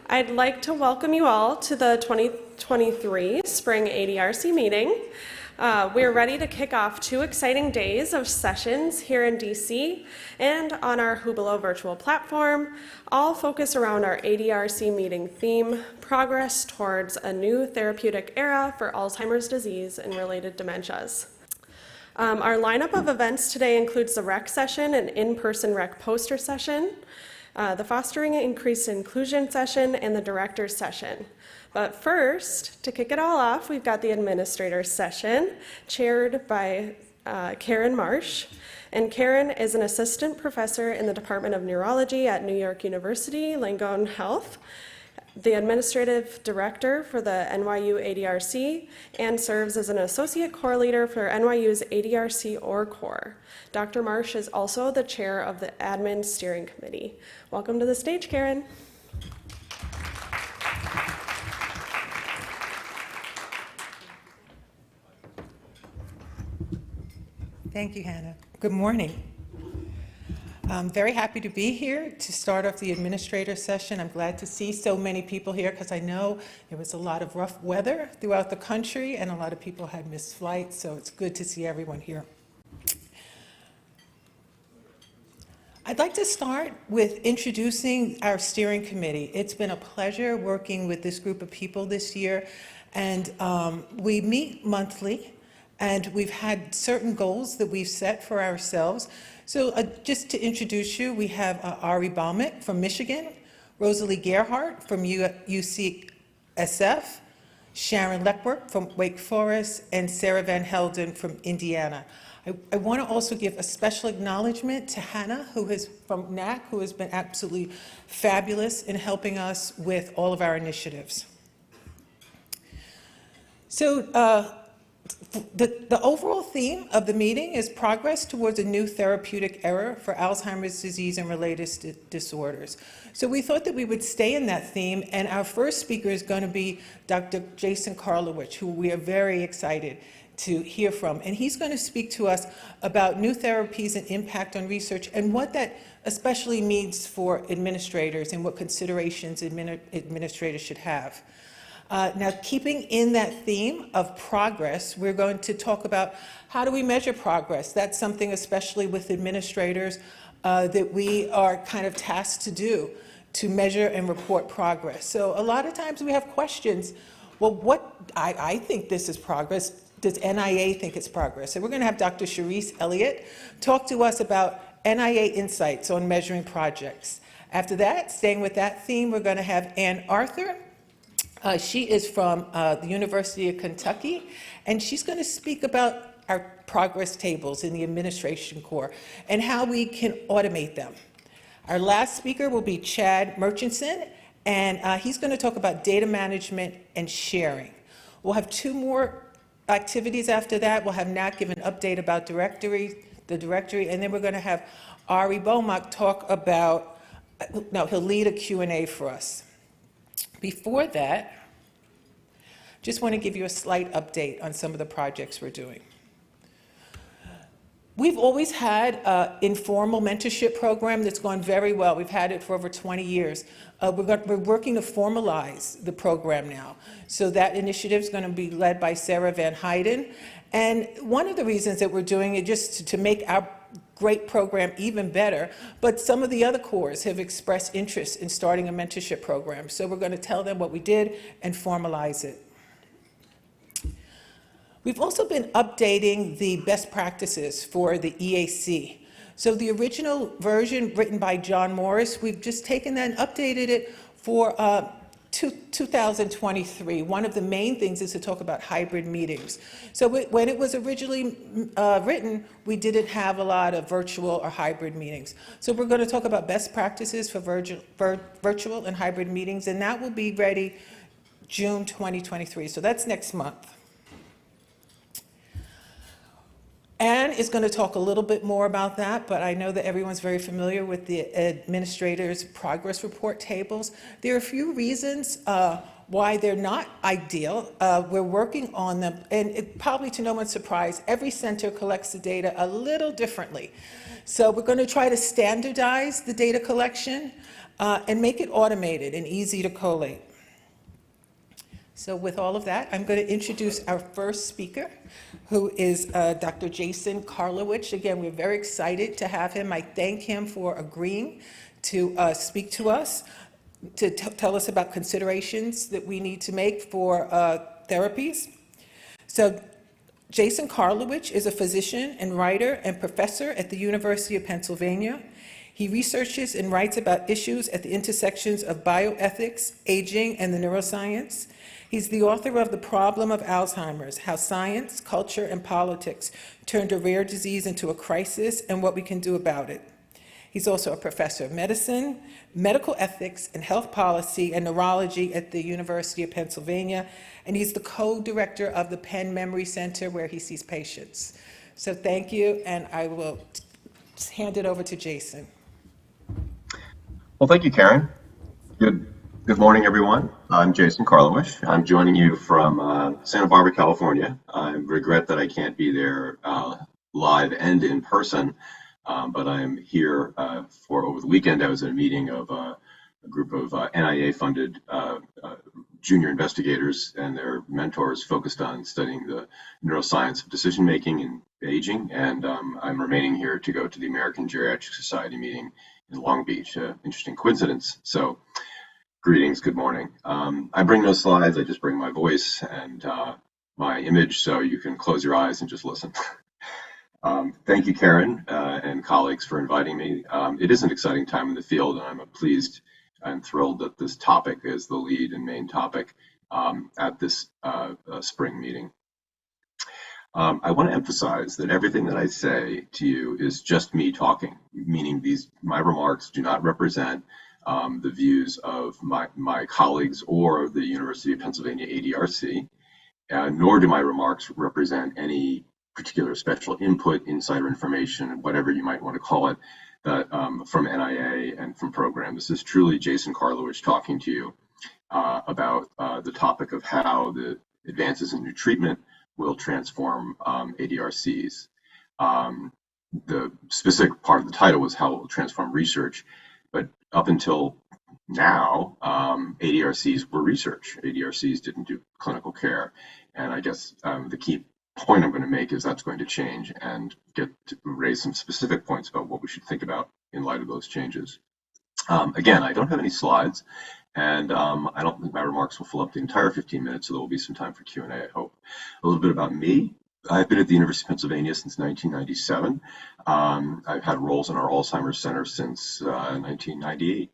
I'd like to welcome you all to the 2023 Spring ADRC Meeting. We're ready to kick off 2 exciting days of sessions here in DC and on our Hubelo virtual platform, all focused around our ADRC meeting theme, Progress Towards a New Therapeutic Era for Alzheimer's Disease and Related Dementias. Our lineup of events today includes the rec session, an in-person rec poster session, the Fostering Increased Inclusion session, and the Director's session. But first, to kick it all off, we've got the Administrator's session, chaired by Karen Marsh. And Karen is an assistant professor in the Department of Neurology at New York University, Langone Health, the administrative director for the NYU ADRC, and serves as an associate core leader for NYU's ADRC Org Core. Dr. Marsh is also the chair of the Admin Steering Committee. Welcome to the stage, Karen. Thank you, Hannah. Good morning. I'm very happy to be here to start off the administrator session. I'm glad to see so many people here because I know there was a lot of rough weather throughout the country and a lot of people had missed flights, so it's good to see everyone here. I'd like to start with introducing our steering committee. It's been a pleasure working with this group of people this year, and we meet monthly, and we've had certain goals that we've set for ourselves. So just to introduce you, we have Ari Balmick from Michigan, Rosalie Gerhardt from UCSF, Sharon Leckworth from Wake Forest, and Sarah Van Helden from Indiana. I want to also give a special acknowledgement to Hannah, who is from NACC, who has been absolutely fabulous in helping us with all of our initiatives. So the overall theme of the meeting is progress towards a new therapeutic era for Alzheimer's disease and related disorders. So we thought that we would stay in that theme, and our first speaker is going to be Dr. Jason Karlowicz, who we are very excited to hear from. And he's going to speak to us about new therapies and impact on research and what that especially means for administrators and what considerations administrators should have. Now, keeping in that theme of progress, we're going to talk about how do we measure progress. That's something, especially with administrators, that we are kind of tasked to do, to measure and report progress. So a lot of times we have questions. Well, I think this is progress. Does NIA think it's progress? So we're going to have Dr. Sharice Elliott talk to us about NIA insights on measuring projects. After that, staying with that theme, we're going to have Ann Arthur. She is from the University of Kentucky, and she's going to speak about our progress tables in the administration core and how we can automate them. Our last speaker will be Chad Murchison, and he's going to talk about data management and sharing. We'll have 2 more activities after that. We'll have Nat give an update about the directory, and then we're going to have Ari Balmick talk about, he'll lead a Q&A for us. Before that, just want to give you a slight update on some of the projects we're doing. We've always had an informal mentorship program that's gone very well. We've had it for over 20 years. We're working to formalize the program now. So that initiative is going to be led by Sarah Van Helden. And one of the reasons that we're doing it just to make our great program even better, but some of the other cores have expressed interest in starting a mentorship program. So we're going to tell them what we did and formalize it. We've also been updating the best practices for the EAC. So the original version written by John Morris, we've just taken that and updated it for 2023. One of the main things is to talk about hybrid meetings. So when it was originally written, we didn't have a lot of virtual or hybrid meetings. So we're going to talk about best practices for virtual and hybrid meetings, and that will be ready June 2023. So that's next month. Anne is going to talk a little bit more about that, but I know that everyone's very familiar with the administrator's progress report tables. There are a few reasons why they're not ideal. We're working on them, and probably to no one's surprise, every center collects the data a little differently. So we're going to try to standardize the data collection and make it automated and easy to collate. So with all of that, I'm going to introduce our first speaker, who is Dr. Jason Karlowicz. Again, we're very excited to have him. I thank him for agreeing to speak to us, to tell us about considerations that we need to make for therapies. So Jason Karlowicz is a physician and writer and professor at the University of Pennsylvania. He researches and writes about issues at the intersections of bioethics, aging, and the neuroscience. He's the author of The Problem of Alzheimer's: How Science, Culture, and Politics Turned a Rare Disease into a Crisis and What We Can Do About It. He's also a professor of medicine, medical ethics, and health policy and neurology at the University of Pennsylvania, and he's the co-director of the Penn Memory Center, where he sees patients. So thank you, and I will hand it over to Jason. Well, thank you, Karen. Good morning, everyone. I'm Jason Karlowicz. I'm joining you from Santa Barbara, California. I regret that I can't be there live and in person, but I'm here for over the weekend. I was at a meeting of a group of NIA-funded junior investigators and their mentors focused on studying the neuroscience of decision-making and aging, and I'm remaining here to go to the American Geriatric Society meeting in Long Beach. Interesting coincidence. So, greetings, good morning. I bring no slides, I just bring my voice and my image, so you can close your eyes and just listen. Thank you, Karen, and colleagues, for inviting me. It is an exciting time in the field, and I'm pleased and thrilled that this topic is the lead and main topic at this spring meeting. I want to emphasize that everything that I say to you is just me talking, meaning my remarks do not represent the views of my colleagues or the University of Pennsylvania ADRC, nor do my remarks represent any particular special input, insider information, whatever you might want to call it, from NIA and from program. This is truly Jason Karlowicz talking to you about the topic of how the advances in new treatment will transform ADRCs. The specific part of the title was how it will transform research, but up until now, ADRCs were research. ADRCs didn't do clinical care, and I guess the key point I'm going to make is that's going to change and get to raise some specific points about what we should think about in light of those changes. Again, I don't have any slides, and I don't think my remarks will fill up the entire 15 minutes, so there will be some time for Q&A, I hope. A little bit about me. I've been at the University of Pennsylvania since 1997. I've had roles in our Alzheimer's Center since 1998.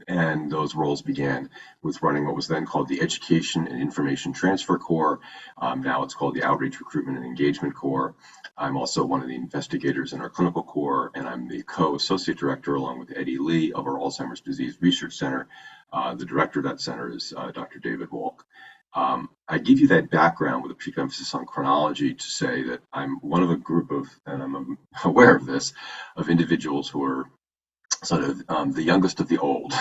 And those roles began with running what was then called the Education and Information Transfer Corps. Now it's called the Outreach, Recruitment, and Engagement Corps. I'm also one of the investigators in our clinical corps, and I'm the co-associate director, along with Eddie Lee, of our Alzheimer's Disease Research Center. The director of that center is Dr. David Wolk. I give you that background with a peak emphasis on chronology to say that I'm one of a group of, and I'm aware of this, of individuals who are sort of the youngest of the old.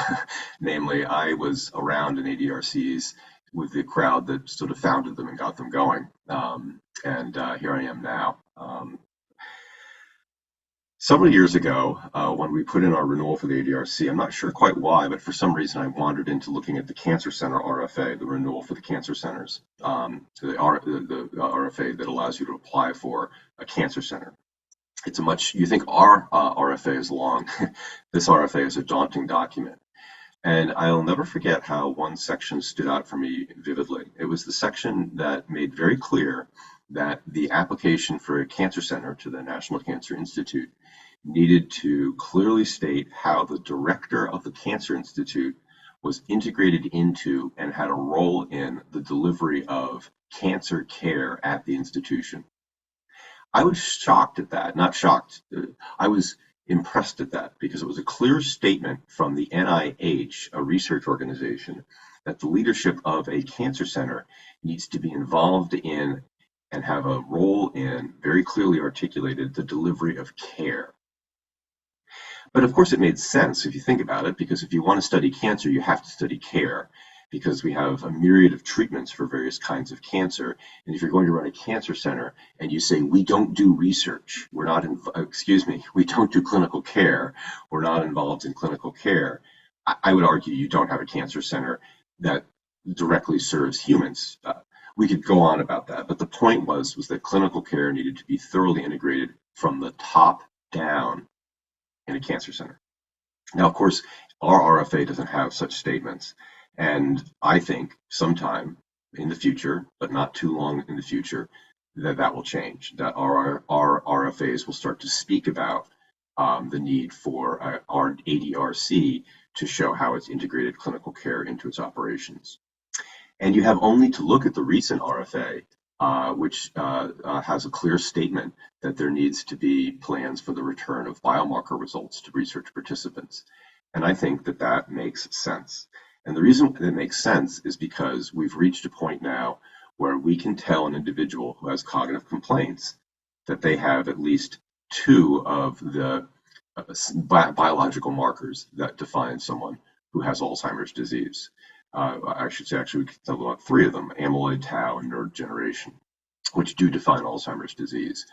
Namely, I was around in ADRCs with the crowd that sort of founded them and got them going. And here I am now. Several years ago, when we put in our renewal for the ADRC, I'm not sure quite why, but for some reason I wandered into looking at the Cancer Center RFA, the renewal for the cancer centers, the RFA that allows you to apply for a cancer center. It's a much, you think our RFA is long. This RFA is a daunting document. And I'll never forget how one section stood out for me vividly. It was the section that made very clear that the application for a cancer center to the National Cancer Institute needed to clearly state how the director of the Cancer Institute was integrated into and had a role in the delivery of cancer care at the institution. I was shocked at that, not shocked, I was impressed at that, because it was a clear statement from the NIH, a research organization, that the leadership of a cancer center needs to be involved in and have a role in, very clearly articulated, the delivery of care. But of course it made sense if you think about it, because if you want to study cancer, you have to study care. because we have a myriad of treatments for various kinds of cancer. And if you're going to run a cancer center and you say, we don't do research, we don't do clinical care, we're not involved in clinical care, I would argue you don't have a cancer center that directly serves humans. We could go on about that, but the point was that clinical care needed to be thoroughly integrated from the top down in a cancer center. Now, of course, our RFA doesn't have such statements, and I think sometime in the future, but not too long in the future, that will change, that our RFAs will start to speak about the need for our ADRC to show how it's integrated clinical care into its operations. And you have only to look at the recent RFA, which has a clear statement that there needs to be plans for the return of biomarker results to research participants. And I think that makes sense. And the reason that it makes sense is because we've reached a point now where we can tell an individual who has cognitive complaints that they have at least two of the biological markers that define someone who has Alzheimer's disease. I should say, actually, we can tell about three of them: amyloid, tau, and neurodegeneration, which do define Alzheimer's disease.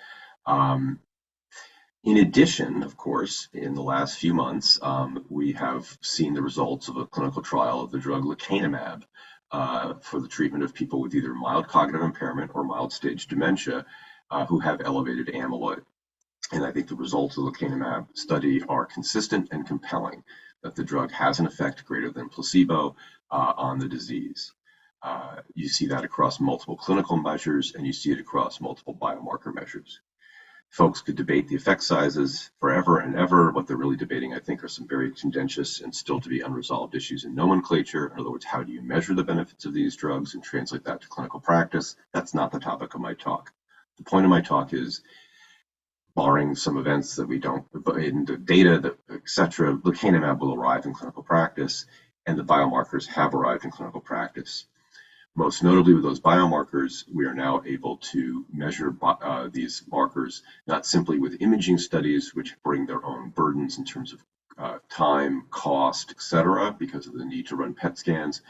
In addition, of course, in the last few months, we have seen the results of a clinical trial of the drug lecanemab for the treatment of people with either mild cognitive impairment or mild stage dementia who have elevated amyloid. And I think the results of the lecanemab study are consistent and compelling, that the drug has an effect greater than placebo on the disease. You see that across multiple clinical measures, and you see it across multiple biomarker measures. Folks could debate the effect sizes forever and ever. What they're really debating, I think, are some very contentious and still to be unresolved issues in nomenclature. In other words, how do you measure the benefits of these drugs and translate that to clinical practice? That's not the topic of my talk. The point of my talk is, barring some events that we don't, in the data, etc., lecanemab will arrive in clinical practice, and the biomarkers have arrived in clinical practice. Most notably with those biomarkers, we are now able to measure these markers not simply with imaging studies, which bring their own burdens in terms of time, cost, etc., because of the need to run PET scans,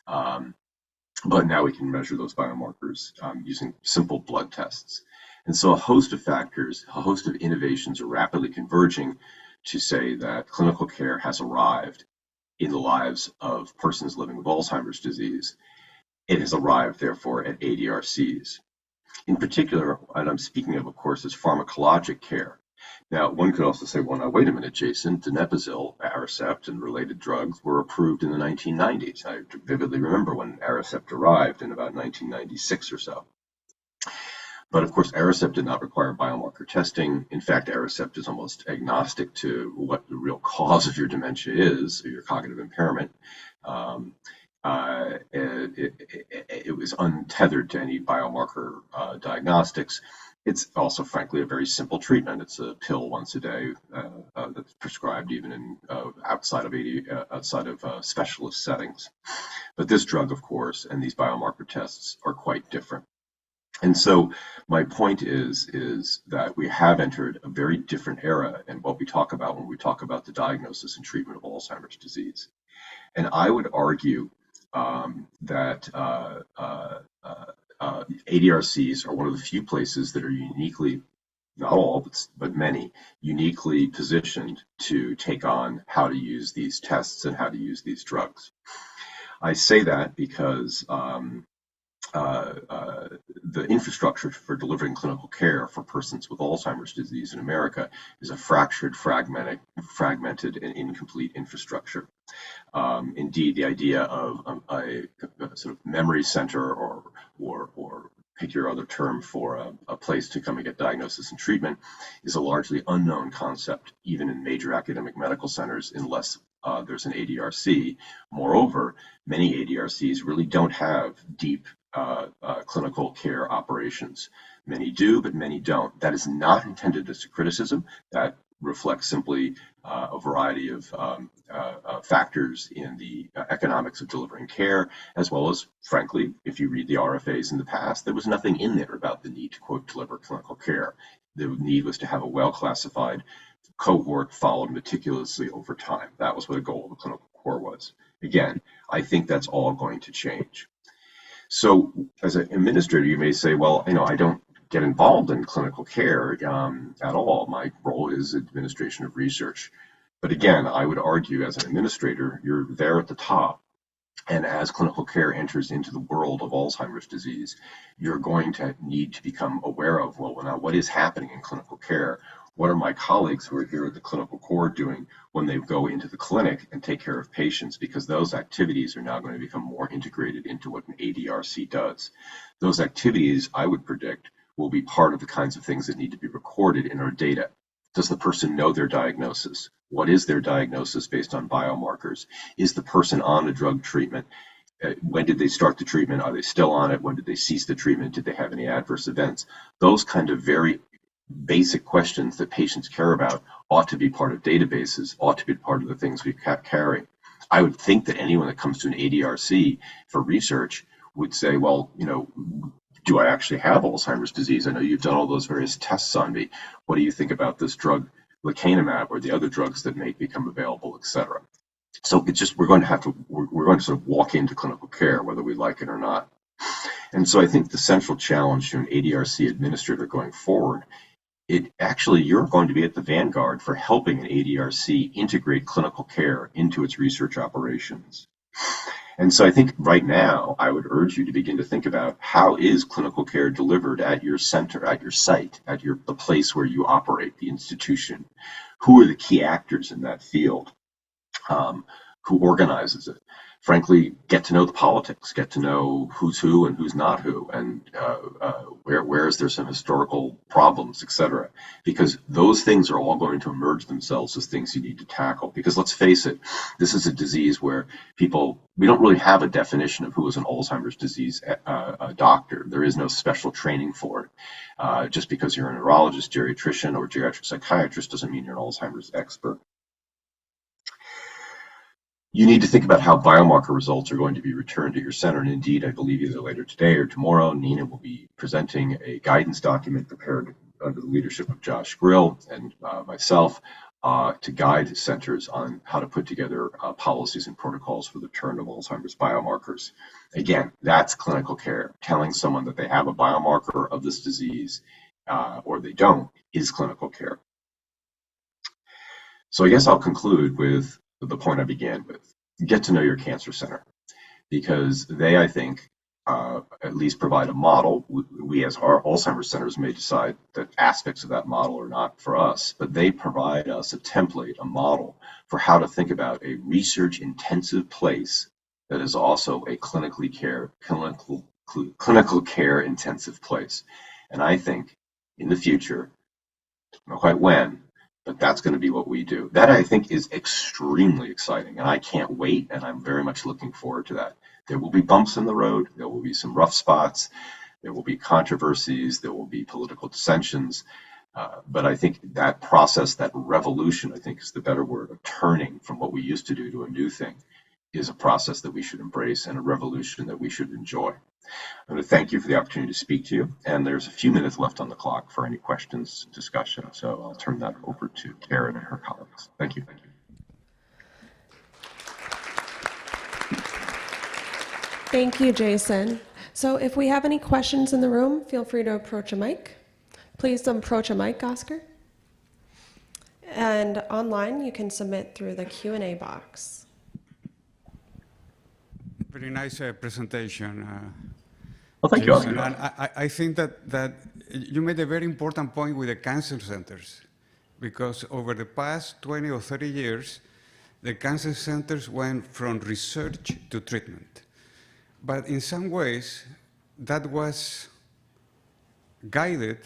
but now we can measure those biomarkers using simple blood tests. And so a host of factors, a host of innovations are rapidly converging to say that clinical care has arrived in the lives of persons living with Alzheimer's disease. It has arrived, therefore, at ADRCs. In particular, and I'm speaking of course, is pharmacologic care. Now, one could also say, well, now, wait a minute, Jason, donepezil, Aricept, and related drugs were approved in the 1990s. I vividly remember when Aricept arrived in about 1996 or so. But of course, Aricept did not require biomarker testing. In fact, Aricept is almost agnostic to what the real cause of your dementia is, or your cognitive impairment. It was untethered to any biomarker diagnostics. It's also, frankly, a very simple treatment. It's a pill once a day that's prescribed even in outside of specialist settings. But this drug, of course, and these biomarker tests are quite different. And so my point is that we have entered a very different era in what we talk about when we talk about the diagnosis and treatment of Alzheimer's disease. And I would argue that ADRCs are one of the few places that are uniquely, not all, but many, uniquely positioned to take on how to use these tests and how to use these drugs. I say that because the infrastructure for delivering clinical care for persons with Alzheimer's disease in America is a fractured, fragmented, and incomplete infrastructure. Indeed, the idea of a sort of memory center or pick your other term for a place to come and get diagnosis and treatment is a largely unknown concept, even in major academic medical centers, unless there's an ADRC. Moreover, many ADRCs really don't have deep clinical care operations. Many do, but many don't. That is not intended as a criticism. That reflects simply a variety of factors in the economics of delivering care, as well as, frankly, if you read the RFAs in the past, there was nothing in there about the need to, quote, deliver clinical care. The need was to have a well-classified cohort followed meticulously over time. That was what the goal of the clinical core was. Again, I think that's all going to change. So as an administrator, you may say, well, I don't get involved in clinical care at all. My role is administration of research. But again, I would argue as an administrator, you're there at the top. And as clinical care enters into the world of Alzheimer's disease, you're going to need to become aware of, well, now what is happening in clinical care? What are my colleagues who are here at the clinical core doing when they go into the clinic and take care of patients? Because those activities are now going to become more integrated into what an ADRC does. Those activities, I would predict, will be part of the kinds of things that need to be recorded in our data. Does the person know their diagnosis? What is their diagnosis based on biomarkers? Is the person on a drug treatment? When did they start the treatment? Are they still on it? When did they cease the treatment? Did they have any adverse events? Those kind of very basic questions that patients care about ought to be part of databases, ought to be part of the things we carry. I would think that anyone that comes to an ADRC for research would say, well, do I actually have Alzheimer's disease? I know you've done all those various tests on me. What do you think about this drug, lecanemab, or the other drugs that may become available, et cetera? So it's just, we're going to sort of walk into clinical care, whether we like it or not. And so I think the central challenge to an ADRC administrator going forward, you're going to be at the vanguard for helping an ADRC integrate clinical care into its research operations. And so I think right now, I would urge you to begin to think about how is clinical care delivered at your center, at your site, at the place where you operate, the institution. Who are the key actors in that field? Who organizes it? Frankly, get to know the politics, get to know who's who and who's not who, and where is there some historical problems, etc. Because those things are all going to emerge themselves as things you need to tackle. Because let's face it, this is a disease where we don't really have a definition of who is an Alzheimer's disease doctor. There is no special training for it. Just because you're a neurologist, geriatrician, or geriatric psychiatrist doesn't mean you're an Alzheimer's expert. You need to think about how biomarker results are going to be returned to your center. And indeed, I believe either later today or tomorrow, Nina will be presenting a guidance document prepared under the leadership of Josh Grill and myself to guide centers on how to put together policies and protocols for the return of Alzheimer's biomarkers. Again, that's clinical care. Telling someone that they have a biomarker of this disease or they don't is clinical care. So I guess I'll conclude with the point I began with. Get to know your cancer center, because they, I think, at least provide a model. We as our Alzheimer's centers may decide that aspects of that model are not for us, but they provide us a template, a model for how to think about a research-intensive place that is also a clinical care intensive place. And I think in the future, I don't know quite when, but that's going to be what we do. That, I think, is extremely exciting, and I can't wait, and I'm very much looking forward to that. There will be bumps in the road. There will be some rough spots. There will be controversies. There will be political dissensions. But I think that process, that revolution, I think is the better word, of turning from what we used to do to a new thing, is a process that we should embrace and a revolution that we should enjoy. I'm going to thank you for the opportunity to speak to you, and there's a few minutes left on the clock for any questions, discussion, so I'll turn that over to Karen and her colleagues. Thank you. Thank you, Jason. So if we have any questions in the room, feel free to approach a mic. Please approach a mic, Oscar. And online, you can submit through the Q&A box. Very nice presentation. Well, thank you, Jason. Oscar. And I think that you made a very important point with the cancer centers, because over the past 20 or 30 years, the cancer centers went from research to treatment. But in some ways, that was guided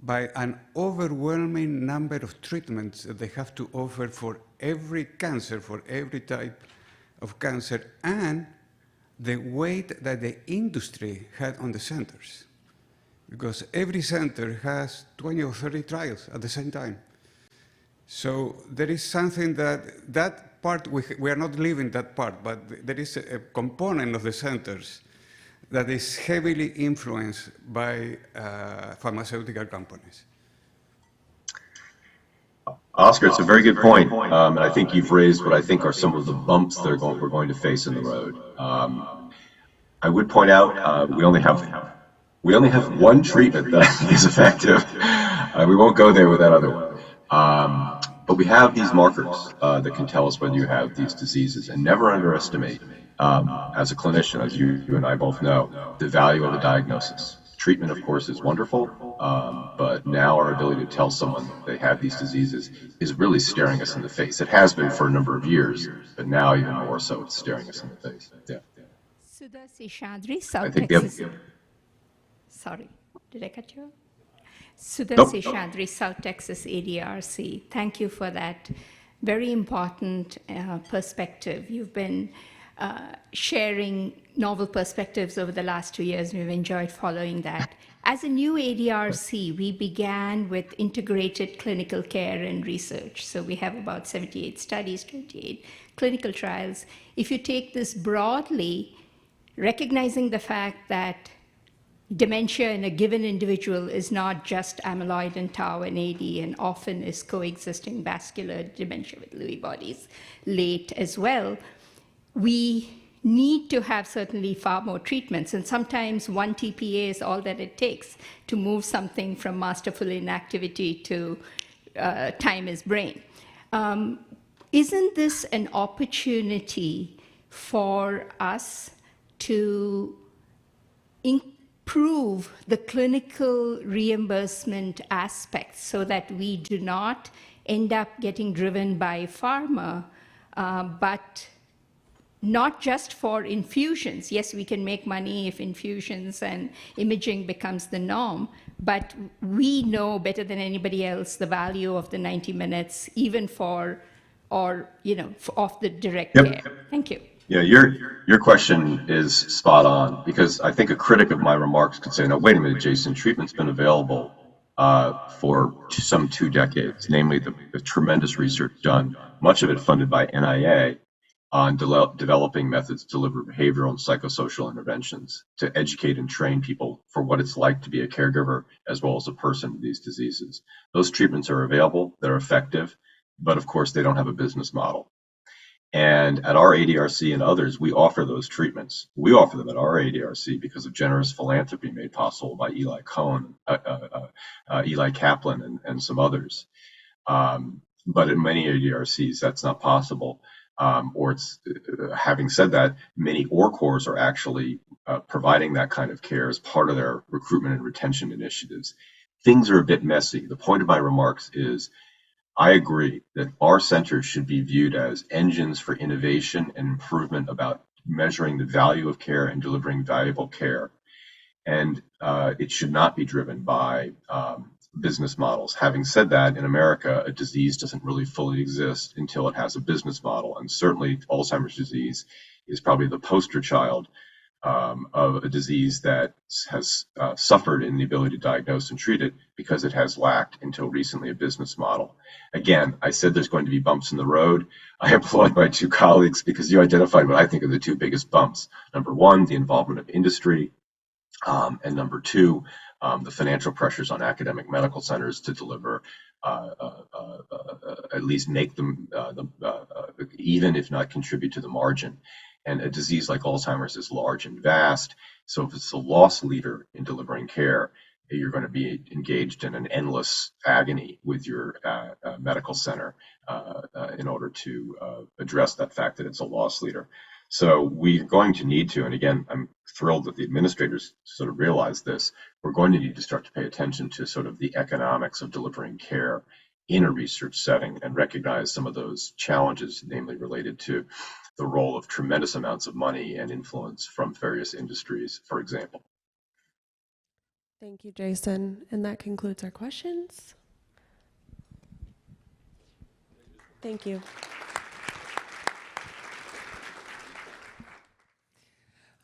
by an overwhelming number of treatments that they have to offer for every cancer, for every type of cancer, and the weight that the industry had on the centers. Because every center has 20 or 30 trials at the same time. So there is something that part, we are not leaving that part, but there is a component of the centers that is heavily influenced by pharmaceutical companies. Oscar, it's a very good point. And I think you've raised what I think are some of the bumps that we're going to face in the road. I would point out we only have one treatment that is effective. We won't go there with that other one. But we have these markers that can tell us whether you have these diseases, and never underestimate, as a clinician, as you and I both know, the value of a diagnosis. Treatment, of course, is wonderful, but now our ability to tell someone they have these diseases is really staring us in the face. It has been for a number of years, but now even more so, it's staring us in the face. Yeah. Sudha Seshadri, I South think Texas. Sorry, did I cut you off? Sudha Nope. Seshadri, South Texas ADRC. Thank you for that very important perspective. You've been sharing novel perspectives over the last 2 years. We've enjoyed following that. As a new ADRC, we began with integrated clinical care and research. So we have about 78 studies, 28 clinical trials. If you take this broadly, recognizing the fact that dementia in a given individual is not just amyloid and tau and AD, and often is coexisting vascular dementia with Lewy bodies late as well, we need to have certainly far more treatments. And sometimes one TPA is all that it takes to move something from masterful inactivity to time is brain. Isn't this an opportunity for us to improve the clinical reimbursement aspects so that we do not end up getting driven by pharma, but not just for infusions? Yes, we can make money if infusions and imaging becomes the norm, but we know better than anybody else the value of the 90 minutes, even for, or, off the direct care. Thank you. Yeah, your question is spot on, because I think a critic of my remarks could say, no, wait a minute, Jason, treatment's been available for some 2 decades, namely the tremendous research done, much of it funded by NIA, on developing methods to deliver behavioral and psychosocial interventions to educate and train people for what it's like to be a caregiver as well as a person with these diseases. Those treatments are available, they're effective, but of course they don't have a business model. And at our ADRC and others, we offer those treatments. We offer them at our ADRC because of generous philanthropy made possible by Eli Cohen, Eli Kaplan, and some others. But in many ADRCs, that's not possible. Having said that, many ORCORs are actually providing that kind of care as part of their recruitment and retention initiatives. Things are a bit messy. The point of my remarks is, I agree that our centers should be viewed as engines for innovation and improvement about measuring the value of care and delivering valuable care. And it should not be driven by business models. Having said that, in America, a disease doesn't really fully exist until it has a business model. And certainly Alzheimer's disease is probably the poster child of a disease that has suffered in the ability to diagnose and treat it because it has lacked until recently a business model. Again, I said there's going to be bumps in the road. I applaud my 2 colleagues because you identified what I think are the 2 biggest bumps. Number 1, the involvement of industry, and number 2, the financial pressures on academic medical centers to deliver, at least make them even if not contribute to the margin. And a disease like Alzheimer's is large and vast. So if it's a loss leader in delivering care, you're going to be engaged in an endless agony with your medical center in order to address that fact that it's a loss leader. So we're going to need to, and again, I'm thrilled that the administrators sort of realize this, we're going to need to start to pay attention to sort of the economics of delivering care in a research setting and recognize some of those challenges, namely related to the role of tremendous amounts of money and influence from various industries, for example. Thank you, Jason. And that concludes our questions. Thank you.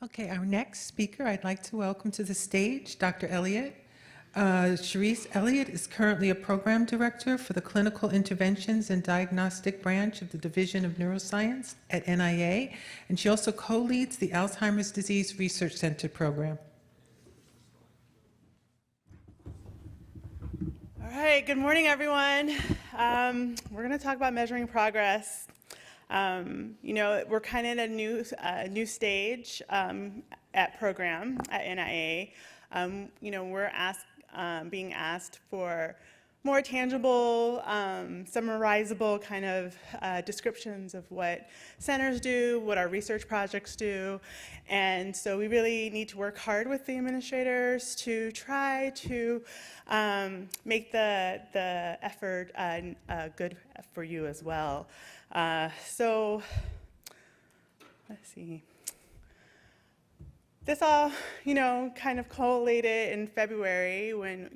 Okay, our next speaker I'd like to welcome to the stage, Dr. Elliott. Sharice Elliott is currently a program director for the Clinical Interventions and Diagnostic Branch of the Division of Neuroscience at NIA, and she also co-leads the Alzheimer's Disease Research Center program. All right, good morning, everyone. We're going to talk about measuring progress. We're kind of in a new stage at program at NIA. We're being asked for more tangible, summarizable kind of descriptions of what centers do, what our research projects do. And so we really need to work hard with the administrators to try to make the effort good for you as well. So let's see. This all, kind of collated in February when,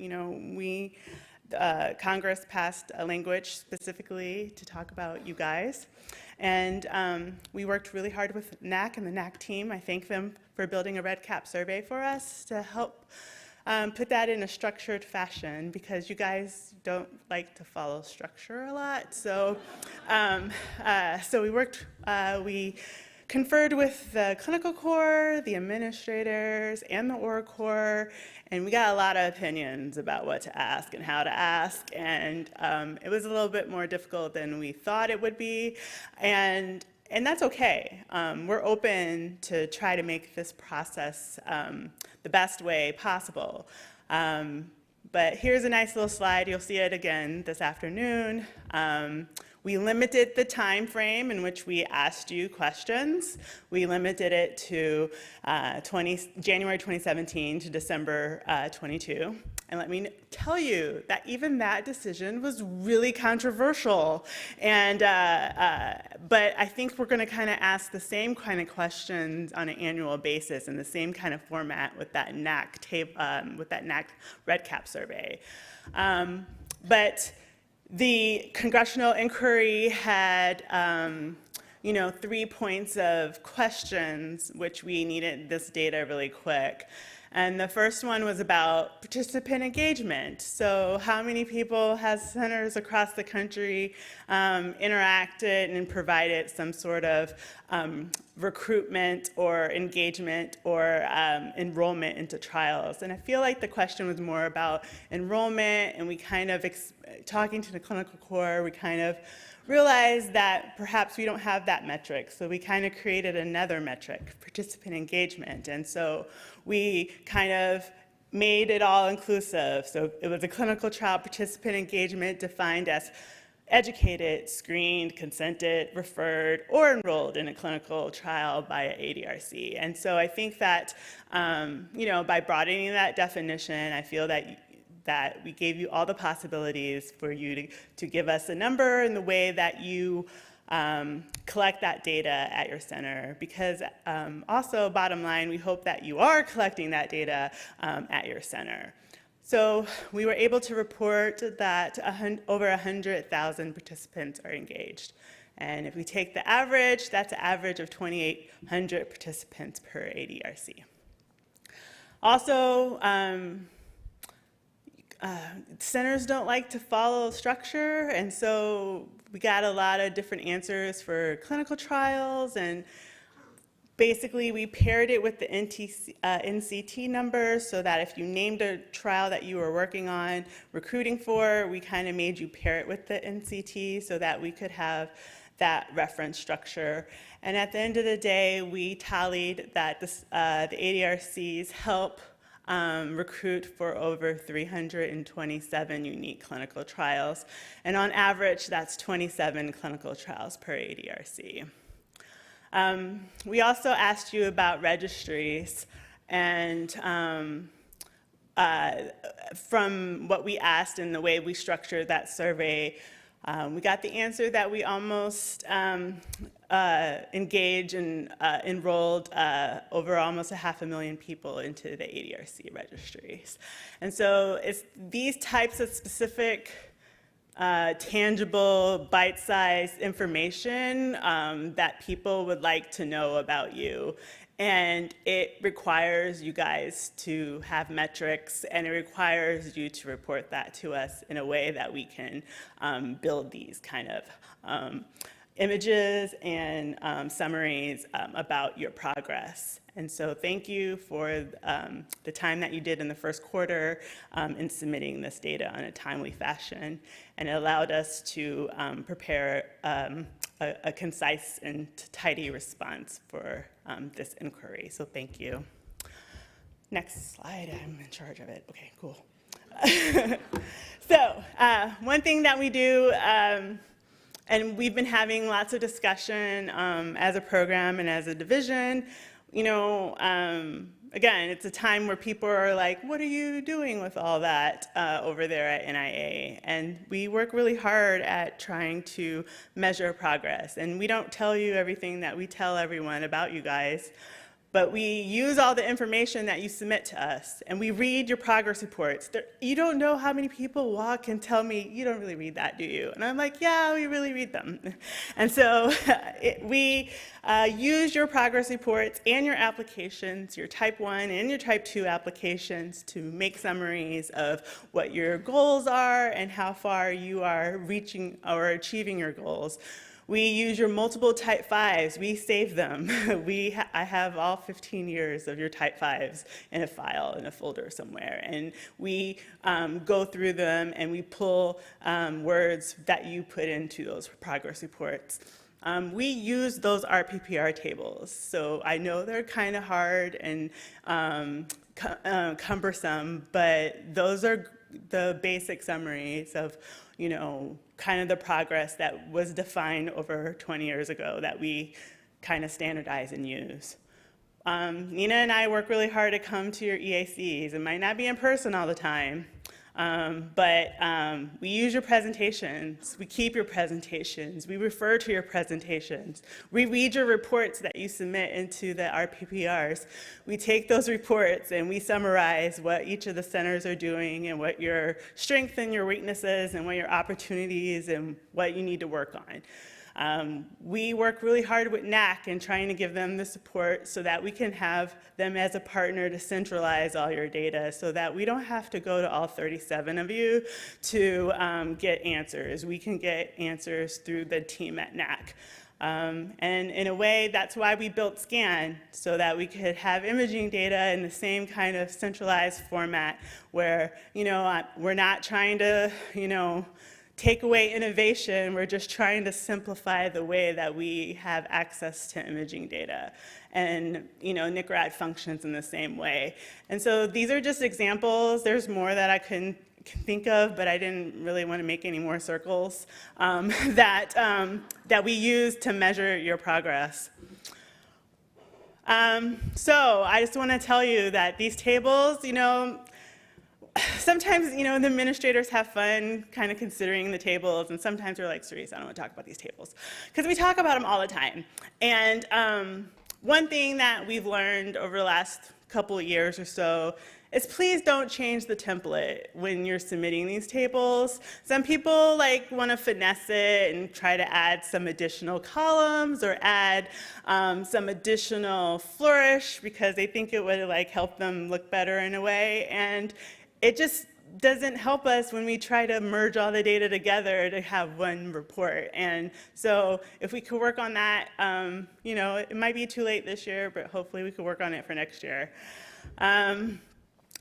Congress passed a language specifically to talk about you guys. And we worked really hard with NACC and the NACC team. I thank them for building a red cap survey for us to help put that in a structured fashion, because you guys don't like to follow structure a lot. So, we conferred with the clinical core, the administrators, and the OR core, and we got a lot of opinions about what to ask and how to ask, and it was a little bit more difficult than we thought it would be, and that's okay. We're open to try to make this process the best way possible. But here's a nice little slide. You'll see it again this afternoon. We limited the time frame in which we asked you questions. We limited it to January 2017 to December 22. And let me tell you that even that decision was really controversial. And but I think we're going to kind of ask the same kind of questions on an annual basis in the same kind of format with that NACC red cap survey. But the congressional inquiry had 3 points of questions, which we needed this data really quick. And the first one was about participant engagement. So how many people has centers across the country interacted and provided some sort of recruitment or engagement or enrollment into trials? And I feel like the question was more about enrollment, and we kind of, talking to the clinical core, we kind of realized that perhaps we don't have that metric, so we kind of created another metric, participant engagement. And so we kind of made it all inclusive. So it was a clinical trial participant engagement defined as educated, screened, consented, referred, or enrolled in a clinical trial by an ADRC. And so I think that, by broadening that definition, I feel that we gave you all the possibilities for you to give us a number in the way that you collect that data at your center. Because also, bottom line, we hope that you are collecting that data at your center. So we were able to report that over 100,000 participants are engaged. And if we take the average, that's an average of 2,800 participants per ADRC. Also, centers don't like to follow structure, and so we got a lot of different answers for clinical trials, and basically we paired it with the NCT numbers, so that if you named a trial that you were working on, recruiting for, we kind of made you pair it with the NCT so that we could have that reference structure. And at the end of the day, we tallied that the ADRCs help recruit for over 327 unique clinical trials. And on average, that's 27 clinical trials per ADRC. We also asked you about registries, and from what we asked and the way we structured that survey, we got the answer that we almost engaged and enrolled over almost 500,000 people into the ADRC registries. And so it's these types of specific, tangible, bite-sized information that people would like to know about you. And it requires you guys to have metrics, and it requires you to report that to us in a way that we can build these kind of images and summaries about your progress. And so thank you for the time that you did in the first quarter in submitting this data in a timely fashion. And it allowed us to prepare a concise and tidy response for this inquiry. So thank you. Next slide, I'm in charge of it. Okay, cool. So one thing that we do, and we've been having lots of discussion as a program and as a division, you know, again, it's a time where people are like, what are you doing with all that over there at NIA? And we work really hard at trying to measure progress. And we don't tell you everything that we tell everyone about you guys, but we use all the information that you submit to us, and we read your progress reports. You don't know how many people walk and tell me, you don't really read that, do you? And I'm like, yeah, we really read them. And so we use your progress reports and your applications, your type 1 and your type 2 applications, to make summaries of what your goals are and how far you are reaching or achieving your goals. We use your multiple type 5s. We save them. I have all 15 years of your type 5s in a file, in a folder somewhere. And we go through them and we pull words that you put into those progress reports. We use those RPPR tables. So I know they're kind of hard and cumbersome, but those are the basic summaries of, you know, kind of the progress that was defined over 20 years ago that we kind of standardize and use. Nina and I work really hard to come to your EACs. It might not be in person all the time, but we use your presentations, we keep your presentations, we refer to your presentations, we read your reports that you submit into the RPPRs. We take those reports and we summarize what each of the centers are doing and what your strengths and your weaknesses and what your opportunities and what you need to work on. We work really hard with NACC and trying to give them the support so that we can have them as a partner to centralize all your data so that we don't have to go to all 37 of you to get answers. We can get answers through the team at NACC. And in a way, that's why we built SCAN, so that we could have imaging data in the same kind of centralized format where, you know, we're not trying to, you know, take away innovation. We're just trying to simplify the way that we have access to imaging data. And, you know, NICRAD functions in the same way. And so these are just examples. There's more that I can think of, but I didn't really want to make any more circles that we use to measure your progress. So I just want to tell you that these tables, you know, sometimes, you know, the administrators have fun kind of considering the tables, and sometimes we're like, Cerise, I don't want to talk about these tables, because we talk about them all the time. And one thing that we've learned over the last couple of years or so is please don't change the template when you're submitting these tables. Some people like want to finesse it and try to add some additional columns or add some additional flourish because they think it would like help them look better in a way. And it just doesn't help us when we try to merge all the data together to have one report. And so if we could work on that, you know, it might be too late this year, but hopefully we could work on it for next year.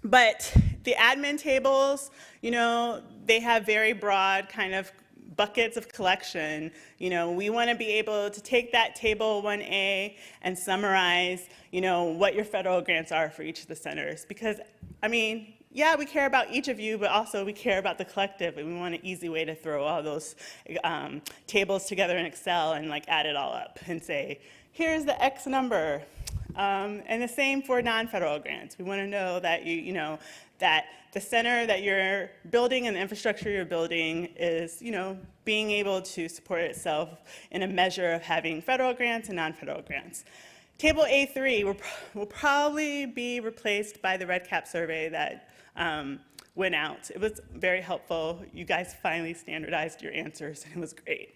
But the admin tables, you know, they have very broad kind of buckets of collection. You know, we want to be able to take that table 1A and summarize, you know, what your federal grants are for each of the centers. Because, I mean, yeah, we care about each of you, but also we care about the collective, and we want an easy way to throw all those tables together in Excel and like add it all up and say, here's the X number. And the same for non-federal grants. We want to know that you know that the center that you're building and the infrastructure you're building is, you know, being able to support itself in a measure of having federal grants and non-federal grants. Table A3 will probably be replaced by the REDCap survey that went out. It was very helpful. You guys finally standardized your answers, and it was great.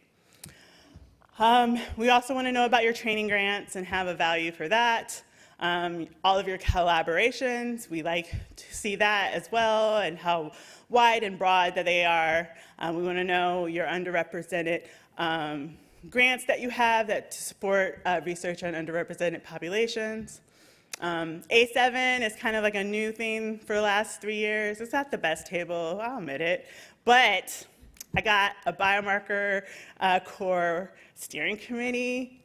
We also want to know about your training grants and have a value for that. All of your collaborations, we like to see that as well, and how wide and broad that they are. We want to know your underrepresented grants that you have that to support research on underrepresented populations. A7 is kind of like a new thing for the last 3 years. It's not the best table, I'll admit it, but I got a biomarker core steering committee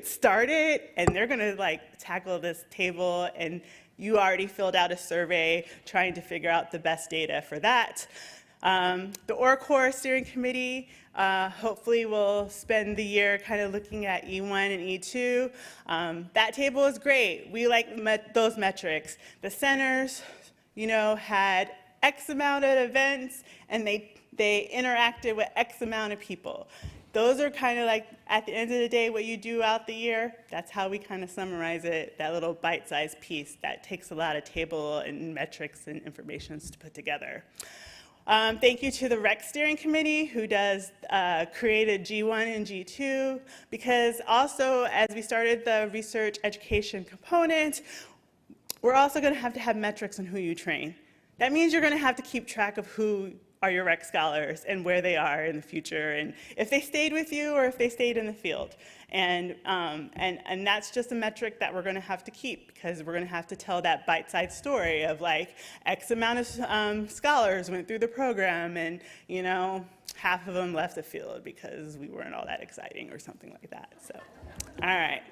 started, and they're gonna tackle this table, and you already filled out a survey trying to figure out the best data for that. The core steering committee hopefully will spend the year kind of looking at E1 and E2. That table is great. We like those metrics. The centers, had X amount of events, and they interacted with X amount of people. Those are kind of at the end of the day, what you do out the year. That's how we kind of summarize it, that little bite-sized piece that takes a lot of table and metrics and information to put together. Thank you to the REC steering committee who created G1 and G2, because also as we started the research education component, we're also going to have metrics on who you train. That means you're going to have to keep track of who are your REC scholars and where they are in the future, and if they stayed with you or if they stayed in the field. And that's just a metric that we're going to have to keep, because we're going to have to tell that bite-sized story of X amount of scholars went through the program, and half of them left the field because we weren't all that exciting or something like that. So, all right.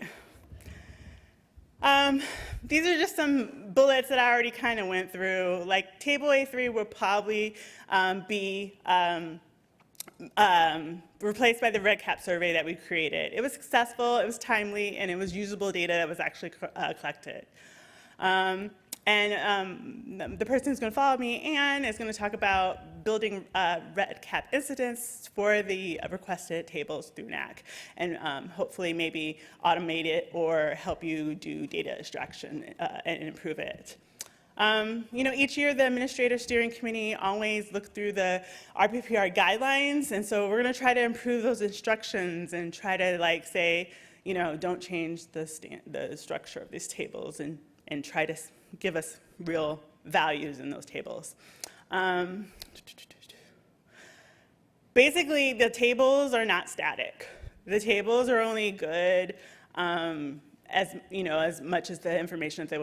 These are just some bullets that I already kind of went through. Table A3 will probably be replaced by the REDCap survey that we created. It was successful, it was timely, and it was usable data that was actually collected. The person who's going to follow me, Anne, is going to talk about building REDCap incidents for the requested tables through NACC, and hopefully maybe automate it or help you do data extraction and improve it. Each year the Administrator Steering Committee always look through the RPPR guidelines, and so we're going to try to improve those instructions and try to say, don't change the structure of these tables, and try to give us real values in those tables. Basically, the tables are not static. The tables are only good as much as the information that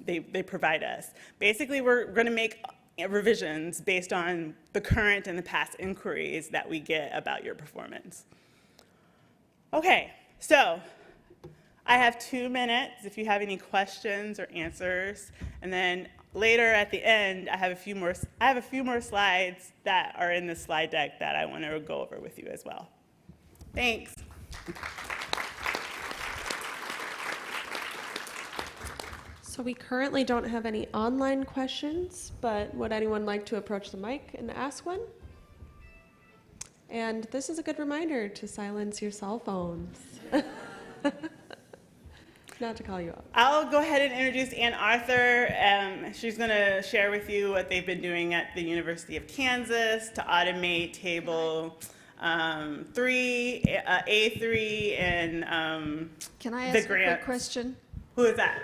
they provide us. Basically, we're going to make revisions based on the current and the past inquiries that we get about your performance. Okay, so I have 2 minutes if you have any questions or answers, and then later at the end I have a few more slides that are in the slide deck that I want to go over with you as well. Thanks. So we currently don't have any online questions, but would anyone like to approach the mic and ask one? And this is a good reminder to silence your cell phones. Not to call you up. I'll go ahead and introduce Ann Arthur. She's going to share with you what they've been doing at the University of Kansas to automate table A3, and Can I the ask a grants. quick question? Who is that?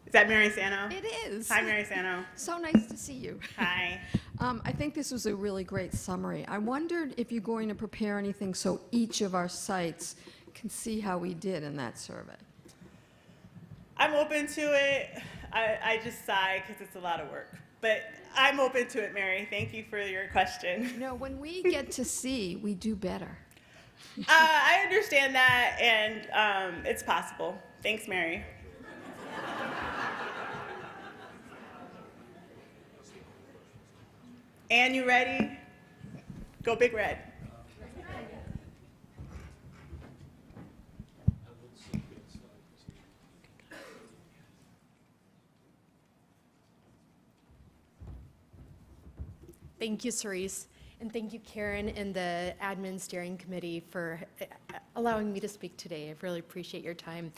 Is that Mary Sano? It is. Hi, Mary Sano. So nice to see you. Hi. I think this was a really great summary. I wondered if you're going to prepare anything so each of our sites can see how we did in that survey. I'm open to it. I just sigh because it's a lot of work. But I'm open to it, Mary. Thank you for your question. No, when we get to see, we do better. I understand that, and it's possible. Thanks, Mary. Ann, you ready? Go Big Red. Thank you, Cerise, and thank you, Karen, and the Admin Steering Committee for allowing me to speak today. I really appreciate your time.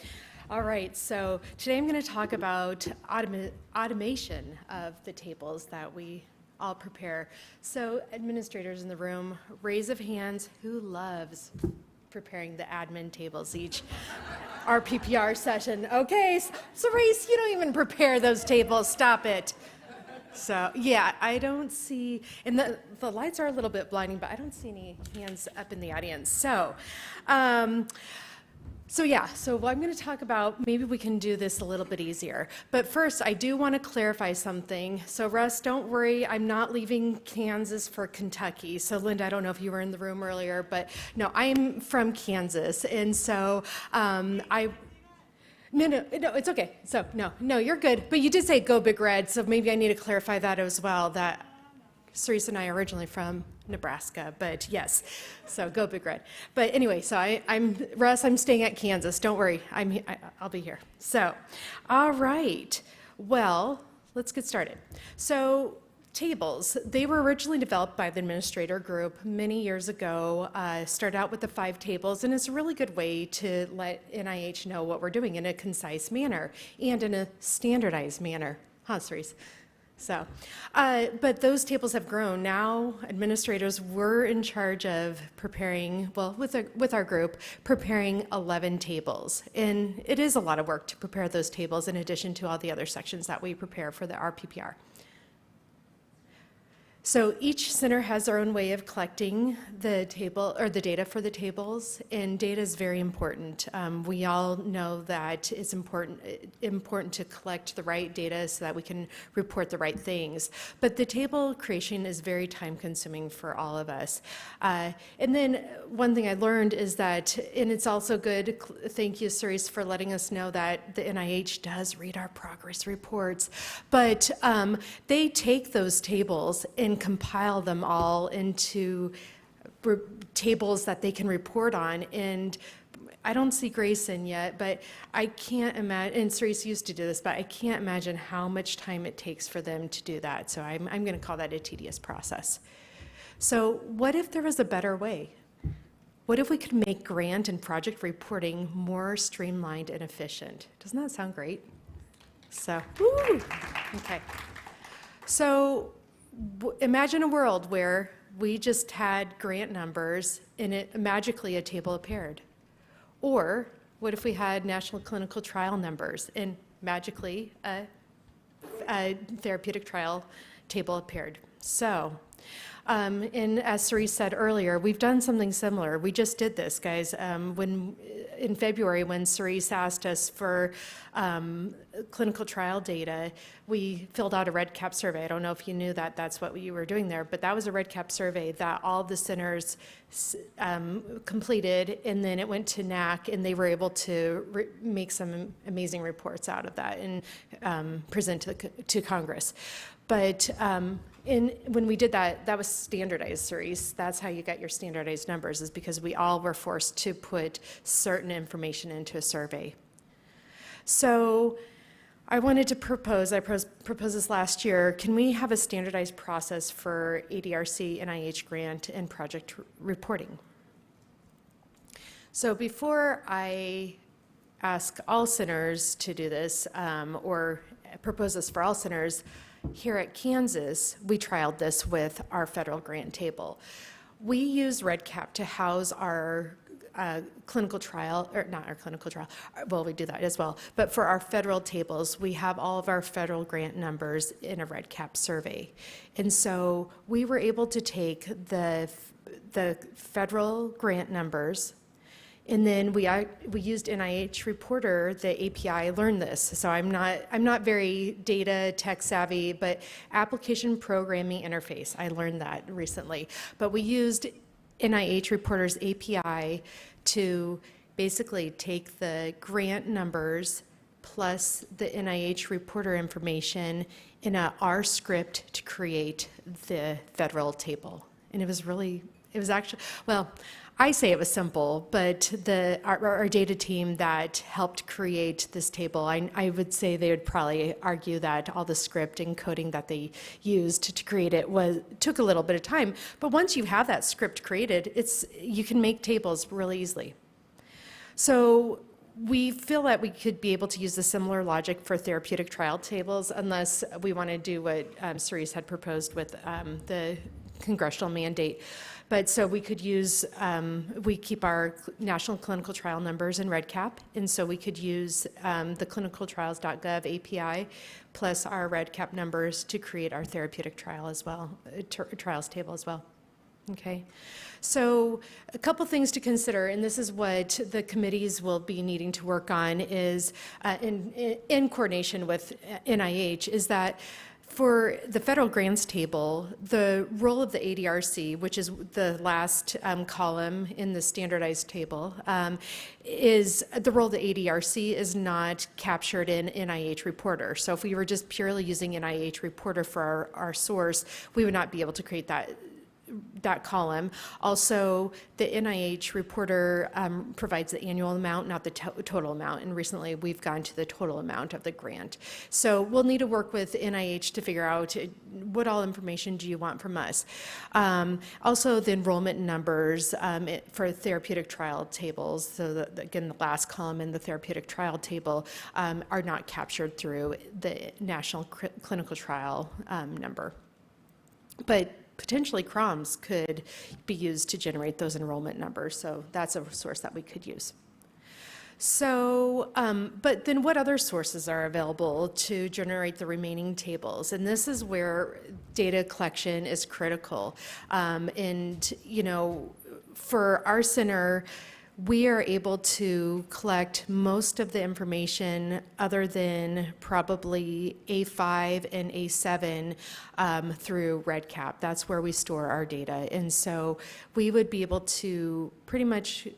All right, so today I'm going to talk about automation of the tables that we all prepare. So administrators in the room, raise of hands, who loves preparing the admin tables each RPPR session? Okay, Cerise, you don't even prepare those tables, stop it. So, yeah, I don't see, and the lights are a little bit blinding, but I don't see any hands up in the audience. So, so I'm going to talk about, maybe we can do this a little bit easier. But first, I do want to clarify something. So Russ, don't worry, I'm not leaving Kansas for Kentucky. So Linda, I don't know if you were in the room earlier, but no, I'm from Kansas. And so No, it's okay. So, no, you're good. But you did say go Big Red, so maybe I need to clarify that as well, that Cerise and I are originally from Nebraska, but yes, so go Big Red. But anyway, so I'm Russ, I'm staying at Kansas. Don't worry, I'll be here. So, all right. Well, let's get started. So, tables, they were originally developed by the administrator group many years ago, started out with the 5 tables, and it's a really good way to let NIH know what we're doing in a concise manner and in a standardized manner. Cerise? So, but those tables have grown. Now, administrators were in charge of preparing, well, with our group, preparing 11 tables. And it is a lot of work to prepare those tables in addition to all the other sections that we prepare for the RPPR. So each center has their own way of collecting the table or the data for the tables, and data is very important. We all know that it's important to collect the right data so that we can report the right things. But the table creation is very time-consuming for all of us. And then one thing I learned is that, and it's also good. Thank you, Cerise, for letting us know that the NIH does read our progress reports, but they take those tables and compile them all into tables that they can report on. And I don't see Grayson yet, but I can't imagine, and Cerise used to do this, but I can't imagine how much time it takes for them to do that. So I'm going to call that a tedious process. So what if there was a better way? What if we could make grant and project reporting more streamlined and efficient? Doesn't that sound great? So, woo! Okay. So imagine a world where we just had grant numbers and magically a table appeared. Or what if we had national clinical trial numbers and magically a therapeutic trial table appeared? So, and as Cerise said earlier, we've done something similar. We just did this, guys. In February, when Cerise asked us for clinical trial data, we filled out a red cap survey. I don't know if you knew that that's what you were doing there, but that was a red cap survey that all the centers completed, and then it went to NACC, and they were able to make some amazing reports out of that and present to Congress. But when we did that, that was standardized, Cerise. That's how you got your standardized numbers, is because we all were forced to put certain information into a survey. So I wanted to propose, I proposed this last year, can we have a standardized process for ADRC, NIH grant, and project reporting? So before I ask all centers to do this, or propose this for all centers, here at Kansas, we trialed this with our federal grant table. We use REDCap to house our clinical trial, or not our clinical trial, well, we do that as well, but for our federal tables, we have all of our federal grant numbers in a REDCap survey. And so we were able to take the federal grant numbers, and then we used NIH Reporter, the API, learned this. So I'm not very data tech savvy, but application programming interface, I learned that recently. But we used NIH Reporter's API to basically take the grant numbers plus the NIH Reporter information in a R script to create the federal table. And it was actually, well, I say it was simple, but our data team that helped create this table, I would say they would probably argue that all the script and coding that they used to create it took a little bit of time. But once you have that script created, you can make tables really easily. So we feel that we could be able to use the similar logic for therapeutic trial tables, unless we want to do what Cerise had proposed with the congressional mandate. But so we could use, we keep our national clinical trial numbers in REDCap, and so we could use the clinicaltrials.gov API plus our REDCap numbers to create our therapeutic trial as well, trials table as well. Okay, so a couple things to consider, and this is what the committees will be needing to work on is in coordination with NIH, is that for the federal grants table, the role of the ADRC, which is the last column in the standardized table, is the role of the ADRC is not captured in NIH Reporter. So if we were just purely using NIH Reporter for our source, we would not be able to create that column. Also, the NIH Reporter provides the annual amount, not the total amount, and recently we've gone to the total amount of the grant. So we'll need to work with NIH to figure out what all information do you want from us. Also, the enrollment numbers for therapeutic trial tables, so again, the last column in the therapeutic trial table are not captured through the national clinical trial number. But potentially CROMs could be used to generate those enrollment numbers, so that's a source that we could use. So, but then what other sources are available to generate the remaining tables? And this is where data collection is critical. And, you know, for our center, we are able to collect most of the information other than probably A5 and A7 through REDCap. That's where we store our data. And so we would be able to pretty much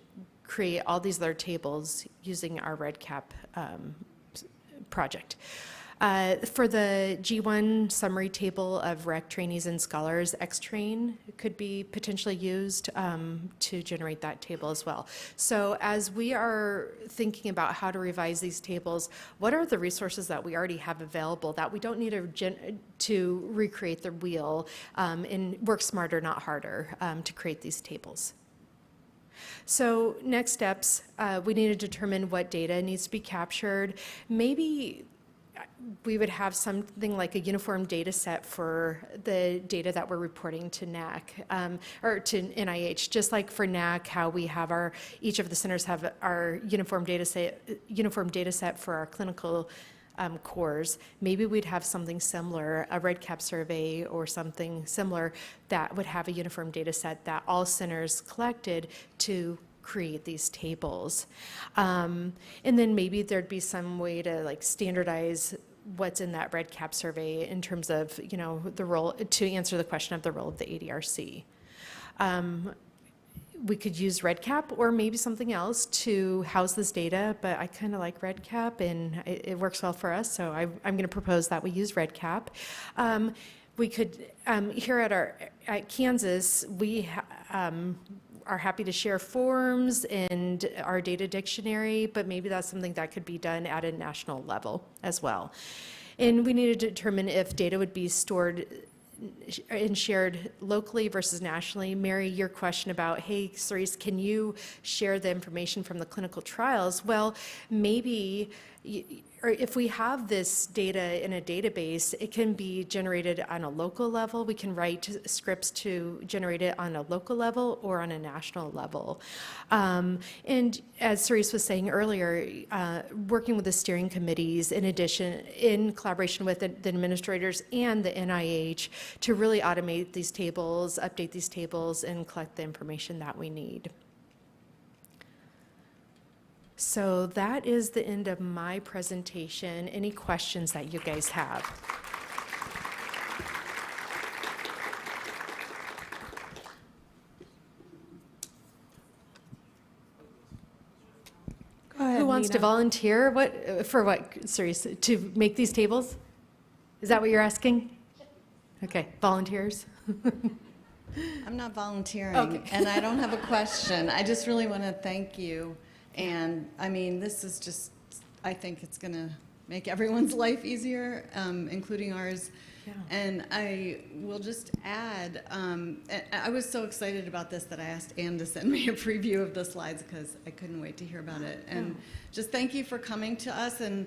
create all these other tables using our REDCap project. For the G1 summary table of rec trainees and scholars, XTrain could be potentially used to generate that table as well. So as we are thinking about how to revise these tables, what are the resources that we already have available that we don't need to recreate the wheel and work smarter, not harder, to create these tables? So next steps, we need to determine what data needs to be captured. Maybe we would have something like a uniform data set for the data that we're reporting to NACC or to NIH, just like for NACC, how we have each of the centers have our uniform data set for our clinical cores. Maybe we'd have something similar, a REDCap survey or something similar that would have a uniform data set that all centers collected to create these tables. And then maybe there'd be some way to like standardize what's in that REDCap survey in terms of, you know, the role, to answer the question of the role of the ADRC. We could use REDCap or maybe something else to house this data, but I kind of like REDCap and it works well for us, so I'm going to propose that we use REDCap. We could, here at Kansas, we are happy to share forms and our data dictionary, but maybe that's something that could be done at a national level as well. And we need to determine if data would be stored and shared locally versus nationally. Mary, your question about, hey, Cerise, can you share the information from the clinical trials? Well, maybe, or if we have this data in a database, it can be generated on a local level. We can write scripts to generate it on a local level or on a national level. And as Cerise was saying earlier, working with the steering committees, in addition, in collaboration with the administrators and the NIH, to really automate these tables, update these tables, and collect the information that we need. So that is the end of my presentation. Any questions that you guys have? Go ahead, Who wants to Nina. volunteer? For what, Cerise? To make these tables? Is that what you're asking? Okay, volunteers? I'm not volunteering, Okay. and I don't have a question. I just really want to thank you. And I mean, this is just, I think it's going to make everyone's life easier, including ours. Yeah. And I will just add, I was so excited about this that I asked Anne to send me a preview of the slides because I couldn't wait to hear about it. And just thank you for coming to us and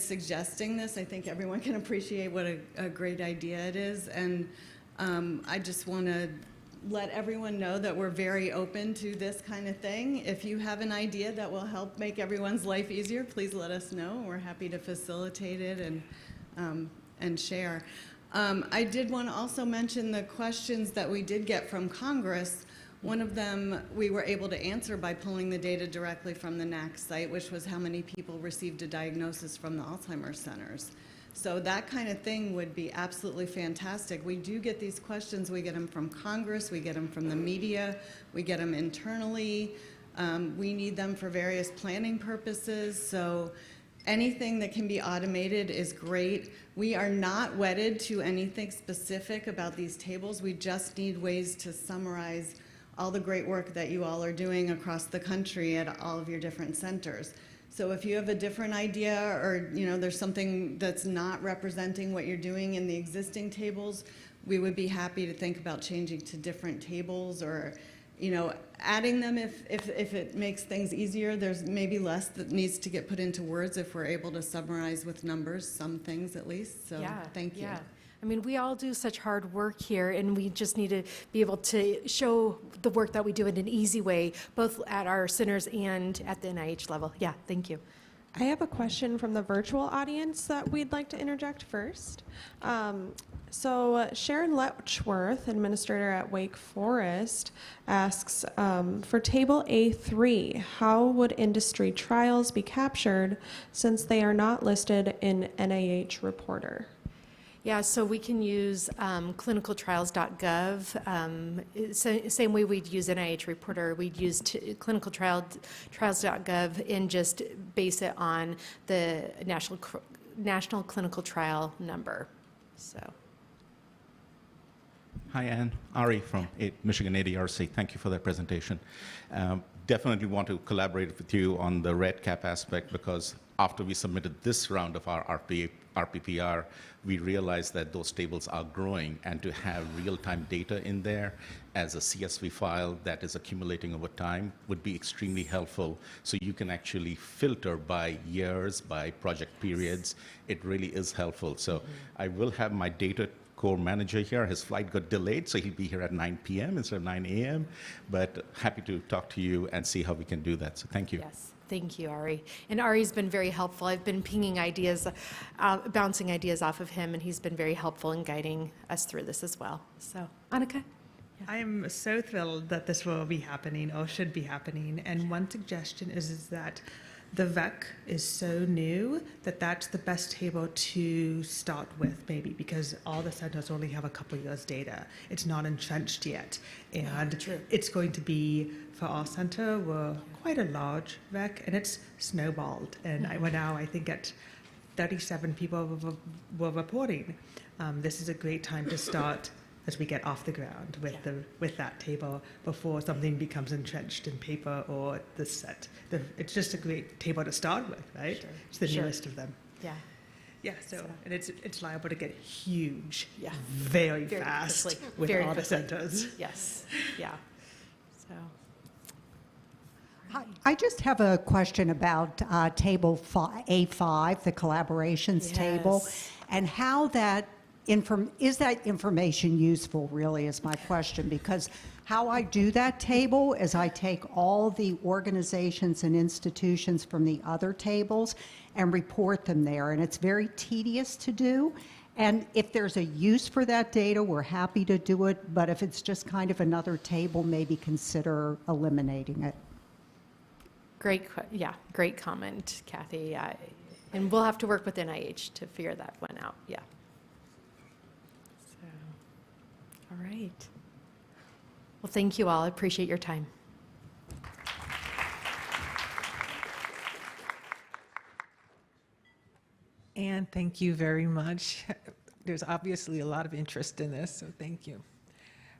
suggesting this. I think everyone can appreciate what a great idea it is. And I just want to let everyone know that we're very open to this kind of thing. If you have an idea that will help make everyone's life easier, please let us know. We're happy to facilitate it and share. I did want to also mention the questions that we did get from Congress. One of them we were able to answer by pulling the data directly from the NACC site, which was how many people received a diagnosis from the Alzheimer's centers. So that kind of thing would be absolutely fantastic. We do get these questions. We get them from Congress. We get them from the media. We get them internally. We need them for various planning purposes. So anything that can be automated is great. We are not wedded to anything specific about these tables. We just need ways to summarize all the great work that you all are doing across the country at all of your different centers. So if you have a different idea, or there's something that's not representing what you're doing in the existing tables, we would be happy to think about changing to different tables, or adding them if it makes things easier. There's maybe less that needs to get put into words if we're able to summarize with numbers, some things at least. So thank you. Yeah. I mean, we all do such hard work here, and we just need to be able to show the work that we do in an easy way, both at our centers and at the NIH level. Yeah, thank you. I have a question from the virtual audience that we'd like to interject first. So Sharon Letchworth, administrator at Wake Forest, asks, for table A3, how would industry trials be captured since they are not listed in NIH Reporter? Yeah, so we can use clinicaltrials.gov. Same way we'd use NIH Reporter, we'd use clinicaltrials.gov and just base it on the national clinical trial number. So. Hi, Ann. Ari from Michigan ADRC. Thank you for that presentation. Definitely want to collaborate with you on the REDCap aspect, because after we submitted this round of our RPPR, we realized that those tables are growing, and to have real-time data in there as a CSV file that is accumulating over time would be extremely helpful. So you can actually filter by years, by project periods. It really is helpful. So I will have my data core manager here. His flight got delayed, so he'll be here at 9 p.m. instead of 9 a.m. But happy to talk to you and see how we can do that. So thank you. Yes. Thank you, Ari. And Ari's been very helpful. I've been pinging ideas, bouncing ideas off of him, and he's been very helpful in guiding us through this as well. So, Annika? I'm so thrilled that this will be happening, or should be happening. And one suggestion is that the VEC is so new that that's the best table to start with, maybe, because all the centers only have a couple of years data. It's not entrenched yet. And it's going to be, for our center, we're quite a large VEC, and it's snowballed. And we're now, I think, at 37 people were reporting. This is a great time to start as we get off the ground with that table before something becomes entrenched in paper or the set. It's just a great table to start with, right? Sure. It's the newest of them. Yeah. Yeah, and it's liable to get huge very fast quickly. with Very all the quickly. centers. Yes. Yeah. So. I just have a question about table A5, the collaborations table, and how that is that information useful, really, is my question. Because how I do that table is I take all the organizations and institutions from the other tables and report them there, and it's very tedious to do. And if there's a use for that data, we're happy to do it, but if it's just kind of another table, maybe consider eliminating it. Great comment, Kathy. And we'll have to work with NIH to figure that one out. Yeah. So, all right. Well, thank you all. I appreciate your time. And thank you very much. There's obviously a lot of interest in this, so thank you.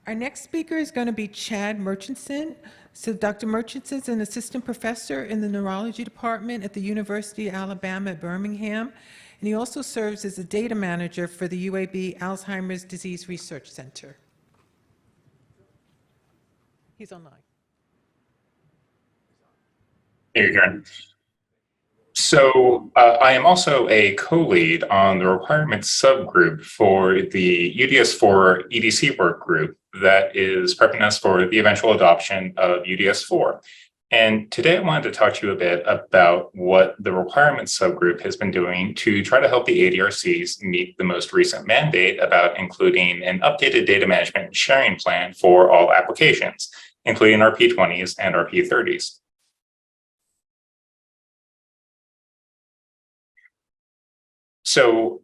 Our next speaker is going to be Chad Murchison. So Dr. Murchison is an assistant professor in the neurology department at the University of Alabama at Birmingham, and he also serves as a data manager for the UAB Alzheimer's Disease Research Center. He's online. Here you go. I am also a co-lead on the requirements subgroup for the UDS4 EDC work group that is prepping us for the eventual adoption of UDS4. And today I wanted to talk to you a bit about what the requirements subgroup has been doing to try to help the ADRCs meet the most recent mandate about including an updated data management and sharing plan for all applications, including our P20s and our P30s. So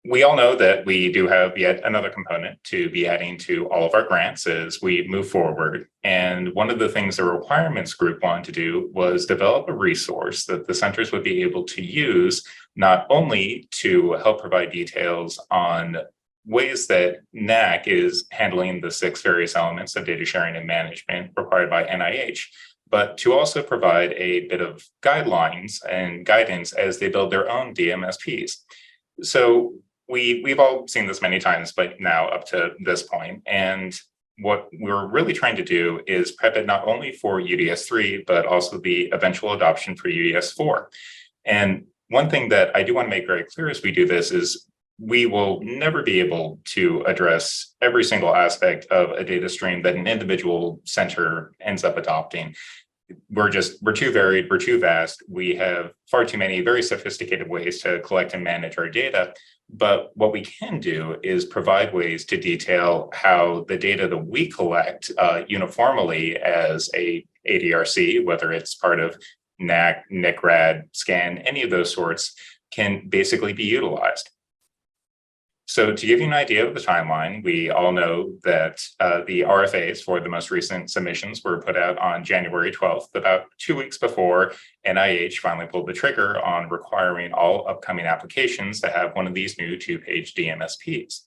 we all know that we do have yet another component to be adding to all of our grants as we move forward. And one of the things the requirements group wanted to do was develop a resource that the centers would be able to use, not only to help provide details on ways that NACC is handling the 6 various elements of data sharing and management required by NIH, but to also provide a bit of guidelines and guidance as they build their own DMSPs. So we've all seen this many times, but now up to this point. And what we're really trying to do is prep it not only for UDS3, but also the eventual adoption for UDS4. And one thing that I do want to make very clear as we do this is we will never be able to address every single aspect of a data stream that an individual center ends up adopting. We're too varied, we're too vast. We have far too many very sophisticated ways to collect and manage our data. But what we can do is provide ways to detail how the data that we collect uniformly as a ADRC, whether it's part of NACC, NCRAD, SCAN, any of those sorts, can basically be utilized. So to give you an idea of the timeline, we all know that the RFAs for the most recent submissions were put out on January 12th, about 2 weeks before NIH finally pulled the trigger on requiring all upcoming applications to have one of these new 2-page DMSPs.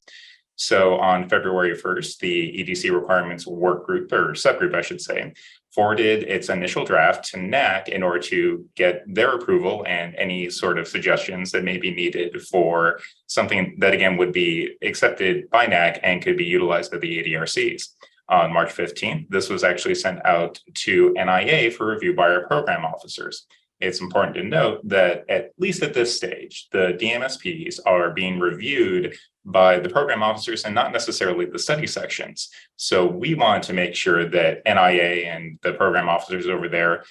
So on February 1st, the EDC requirements work group, or subgroup, I should say, forwarded its initial draft to NACC in order to get their approval and any sort of suggestions that may be needed for something that, again, would be accepted by NACC and could be utilized by the ADRCs. On March 15th, this was actually sent out to NIA for review by our program officers. It's important to note that at least at this stage, the DMSPs are being reviewed by the program officers and not necessarily the study sections. So we want to make sure that NIA and the program officers over there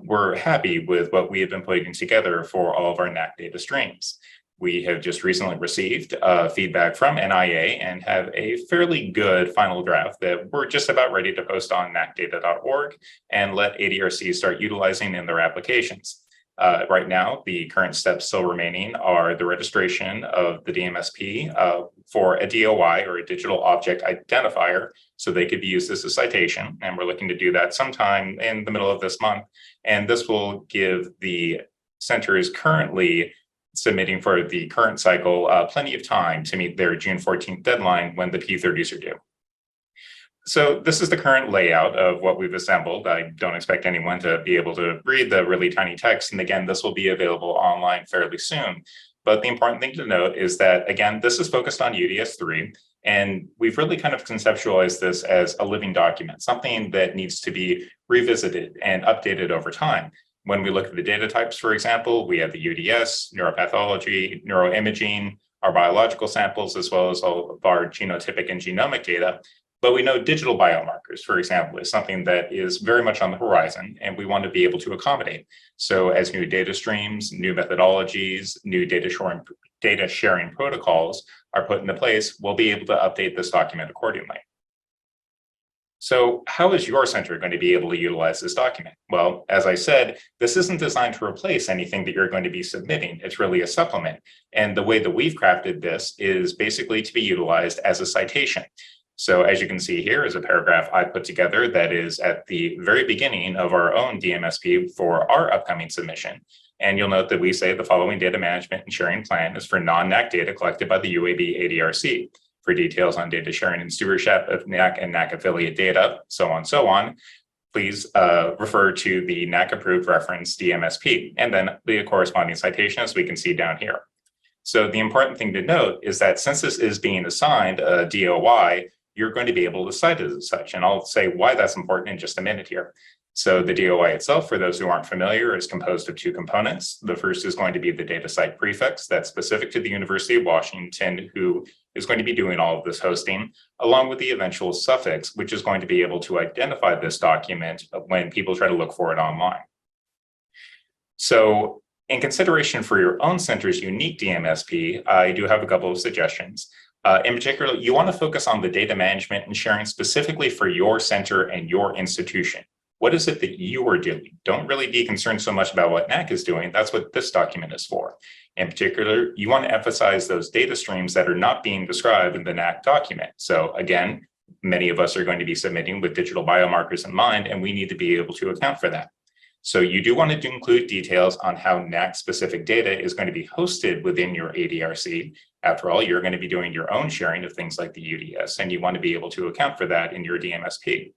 were happy with what we have been putting together for all of our NACC data streams. We have just recently received feedback from NIA and have a fairly good final draft that we're just about ready to post on naccdata.org and let ADRCs start utilizing in their applications. Right now, the current steps still remaining are the registration of the DMSP for a DOI, or a digital object identifier, so they could be used as a citation. And we're looking to do that sometime in the middle of this month. And this will give the centers currently submitting for the current cycle plenty of time to meet their June 14th deadline when the P30s are due. So this is the current layout of what we've assembled. I don't expect anyone to be able to read the really tiny text. And again, this will be available online fairly soon. But the important thing to note is that, again, this is focused on UDS3. And we've really kind of conceptualized this as a living document, something that needs to be revisited and updated over time. When we look at the data types, for example, we have the UDS, neuropathology, neuroimaging, our biological samples, as well as all of our genotypic and genomic data. But we know digital biomarkers, for example, is something that is very much on the horizon, and we want to be able to accommodate. So as new data streams, new methodologies, new data sharing protocols are put into place, we'll be able to update this document accordingly. So how is your center going to be able to utilize this document? Well, as I said, this isn't designed to replace anything that you're going to be submitting. It's really a supplement. And the way that we've crafted this is basically to be utilized as a citation. So as you can see here is a paragraph I put together that is at the very beginning of our own DMSP for our upcoming submission. And you'll note that we say the following data management and sharing plan is for non-NACC data collected by the UAB ADRC. For details on data sharing and stewardship of NACC and NACC affiliate data, so on, please refer to the NACC approved reference DMSP, and then the corresponding citation as we can see down here. So the important thing to note is that since this is being assigned a DOI, you're going to be able to cite it as such. And I'll say why that's important in just a minute here. So the DOI itself, for those who aren't familiar, is composed of two components. The first is going to be the data site prefix that's specific to the University of Washington, who is going to be doing all of this hosting, along with the eventual suffix, which is going to be able to identify this document when people try to look for it online. So in consideration for your own center's unique DMSP, I do have a couple of suggestions. In particular, you want to focus on the data management and sharing specifically for your center and your institution. What is it that you are doing? Don't really be concerned so much about what NACC is doing. That's what this document is for. In particular, you want to emphasize those data streams that are not being described in the NACC document. So again, many of us are going to be submitting with digital biomarkers in mind, and we need to be able to account for that. So you do want to include details on how NACC-specific data is going to be hosted within your ADRC. After all, you're going to be doing your own sharing of things like the UDS, and you want to be able to account for that in your DMSP.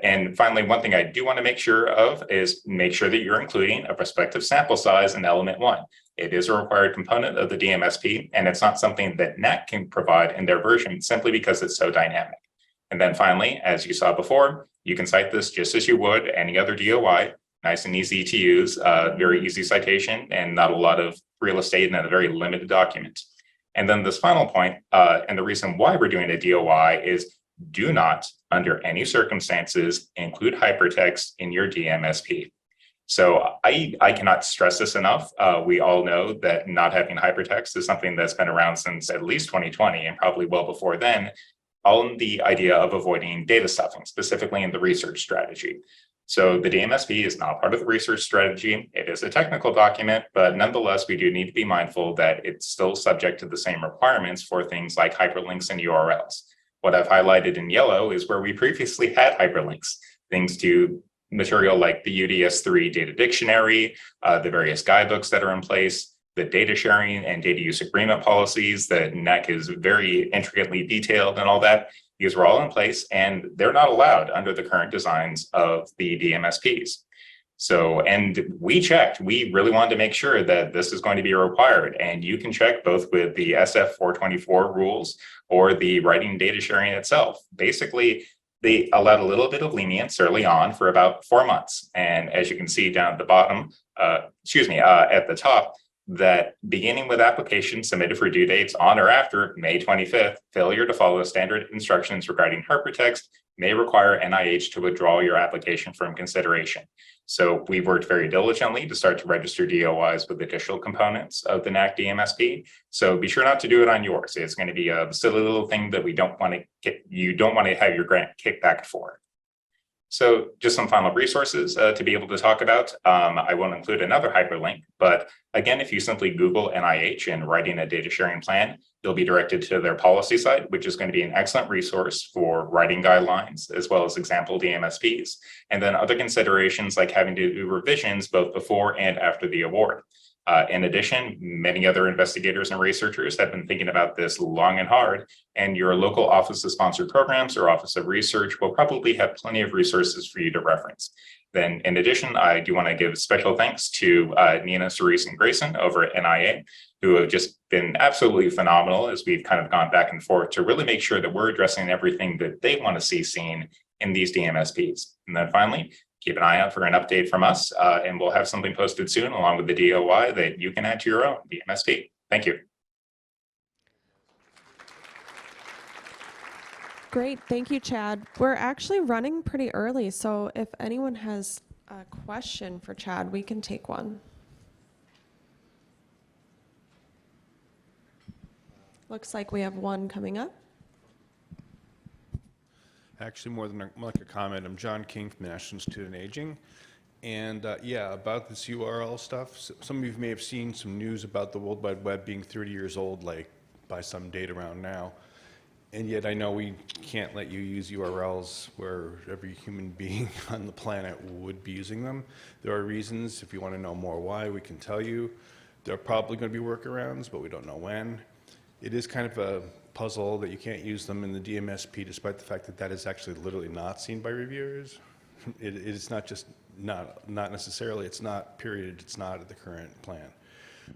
And finally, one thing I do want to make sure of is make sure that you're including a prospective sample size in element 1. It is a required component of the DMSP, and it's not something that NACC can provide in their version simply because it's so dynamic. And then finally, as you saw before, you can cite this just as you would any other DOI, nice and easy to use, very easy citation, and not a lot of real estate in a very limited document. And then this final point, and the reason why we're doing a DOI is do not, under any circumstances, include hypertext in your DMSP. So I cannot stress this enough. We all know that not having hypertext is something that's been around since at least 2020 and probably well before then, on the idea of avoiding data stuffing, specifically in the research strategy. So the DMSP is not part of the research strategy. It is a technical document, but nonetheless, we do need to be mindful that it's still subject to the same requirements for things like hyperlinks and URLs. What I've highlighted in yellow is where we previously had hyperlinks, things to material like the UDS3 data dictionary, the various guidebooks that are in place, the data sharing and data use agreement policies that NACC is very intricately detailed and all that. These were all in place and they're not allowed under the current designs of the DMSPs. So, and we checked, we really wanted to make sure that this is going to be required, and you can check both with the SF 424 rules or the writing data sharing itself. Basically, they allowed a little bit of lenience early on for about 4 months. And as you can see down at the bottom, at the top, that beginning with applications submitted for due dates on or after May 25th, failure to follow standard instructions regarding hypertext may require NIH to withdraw your application from consideration. So we've worked very diligently to start to register DOIs with additional components of the NACC DMSP. So be sure not to do it on yours. It's going to be a silly little thing that you don't want to have your grant kicked back for. So just some final resources to be able to talk about. I won't include another hyperlink, but again, if you simply Google NIH and writing a data sharing plan, you'll be directed to their policy site, which is going to be an excellent resource for writing guidelines, as well as example DMSPs, and then other considerations like having to do revisions both before and after the award. In addition, many other investigators and researchers have been thinking about this long and hard, and your local Office of Sponsored Programs or Office of Research will probably have plenty of resources for you to reference. Then, in addition, I do want to give special thanks to Nina, Cerise, and Grayson over at NIA, who have just been absolutely phenomenal as we've kind of gone back and forth to really make sure that we're addressing everything that they want to see seen in these DMSPs. And then finally, keep an eye out for an update from us, and we'll have something posted soon along with the DOI that you can add to your own DMSP. Thank you. Great, thank you, Chad. We're actually running pretty early, so if anyone has a question for Chad, we can take one. Looks like we have one coming up. Actually, more like a comment. I'm John King from the National Institute on Aging. And yeah, about this URL stuff, some of you may have seen some news about the World Wide Web being 30 years old, like by some date around now. And yet I know we can't let you use URLs where every human being on the planet would be using them. There are reasons. If you want to know more why, we can tell you. There are probably going to be workarounds, but we don't know when. It is kind of a puzzle that you can't use them in the DMSP, despite the fact that that is actually literally not seen by reviewers. It is not just not necessarily, it's not period, it's not the current plan.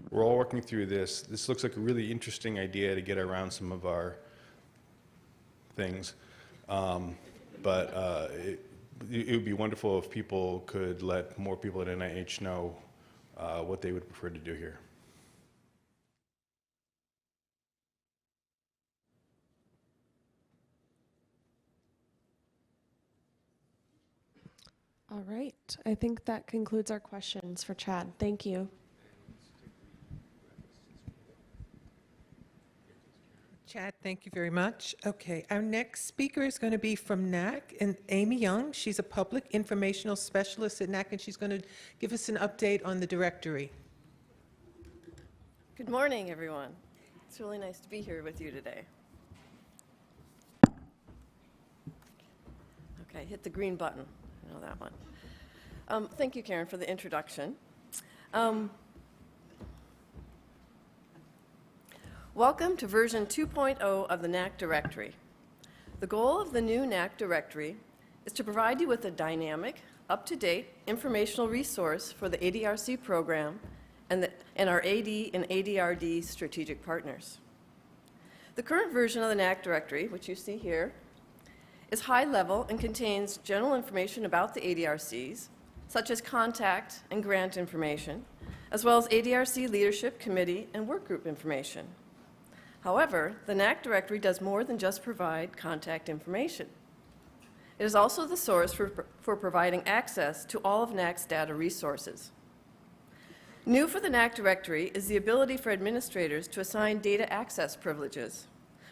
We're all working through this. This looks like a really interesting idea to get around some of our things, but it would be wonderful if people could let more people at NIH know what they would prefer to do here. All right. I think that concludes our questions for Chad. Thank you. Chad, thank you very much. Okay, our next speaker is going to be from NACC, and Amy Young. She's a public informational specialist at NACC, and she's going to give us an update on the directory. Good morning, everyone. It's really nice to be here with you today. Okay, hit the green button. I know that one. Thank you, Karen, for the introduction. Welcome to version 2.0 of the NACC directory. The goal of the new NACC directory is to provide you with a dynamic, up-to-date informational resource for the ADRC program and our AD and ADRD strategic partners. The current version of the NACC directory, which you see here, is high level and contains general information about the ADRCs, such as contact and grant information, as well as ADRC leadership, committee, and workgroup information. However, the NACC directory does more than just provide contact information. It is also the source for providing access to all of NACC's data resources. New for the NACC directory is the ability for administrators to assign data access privileges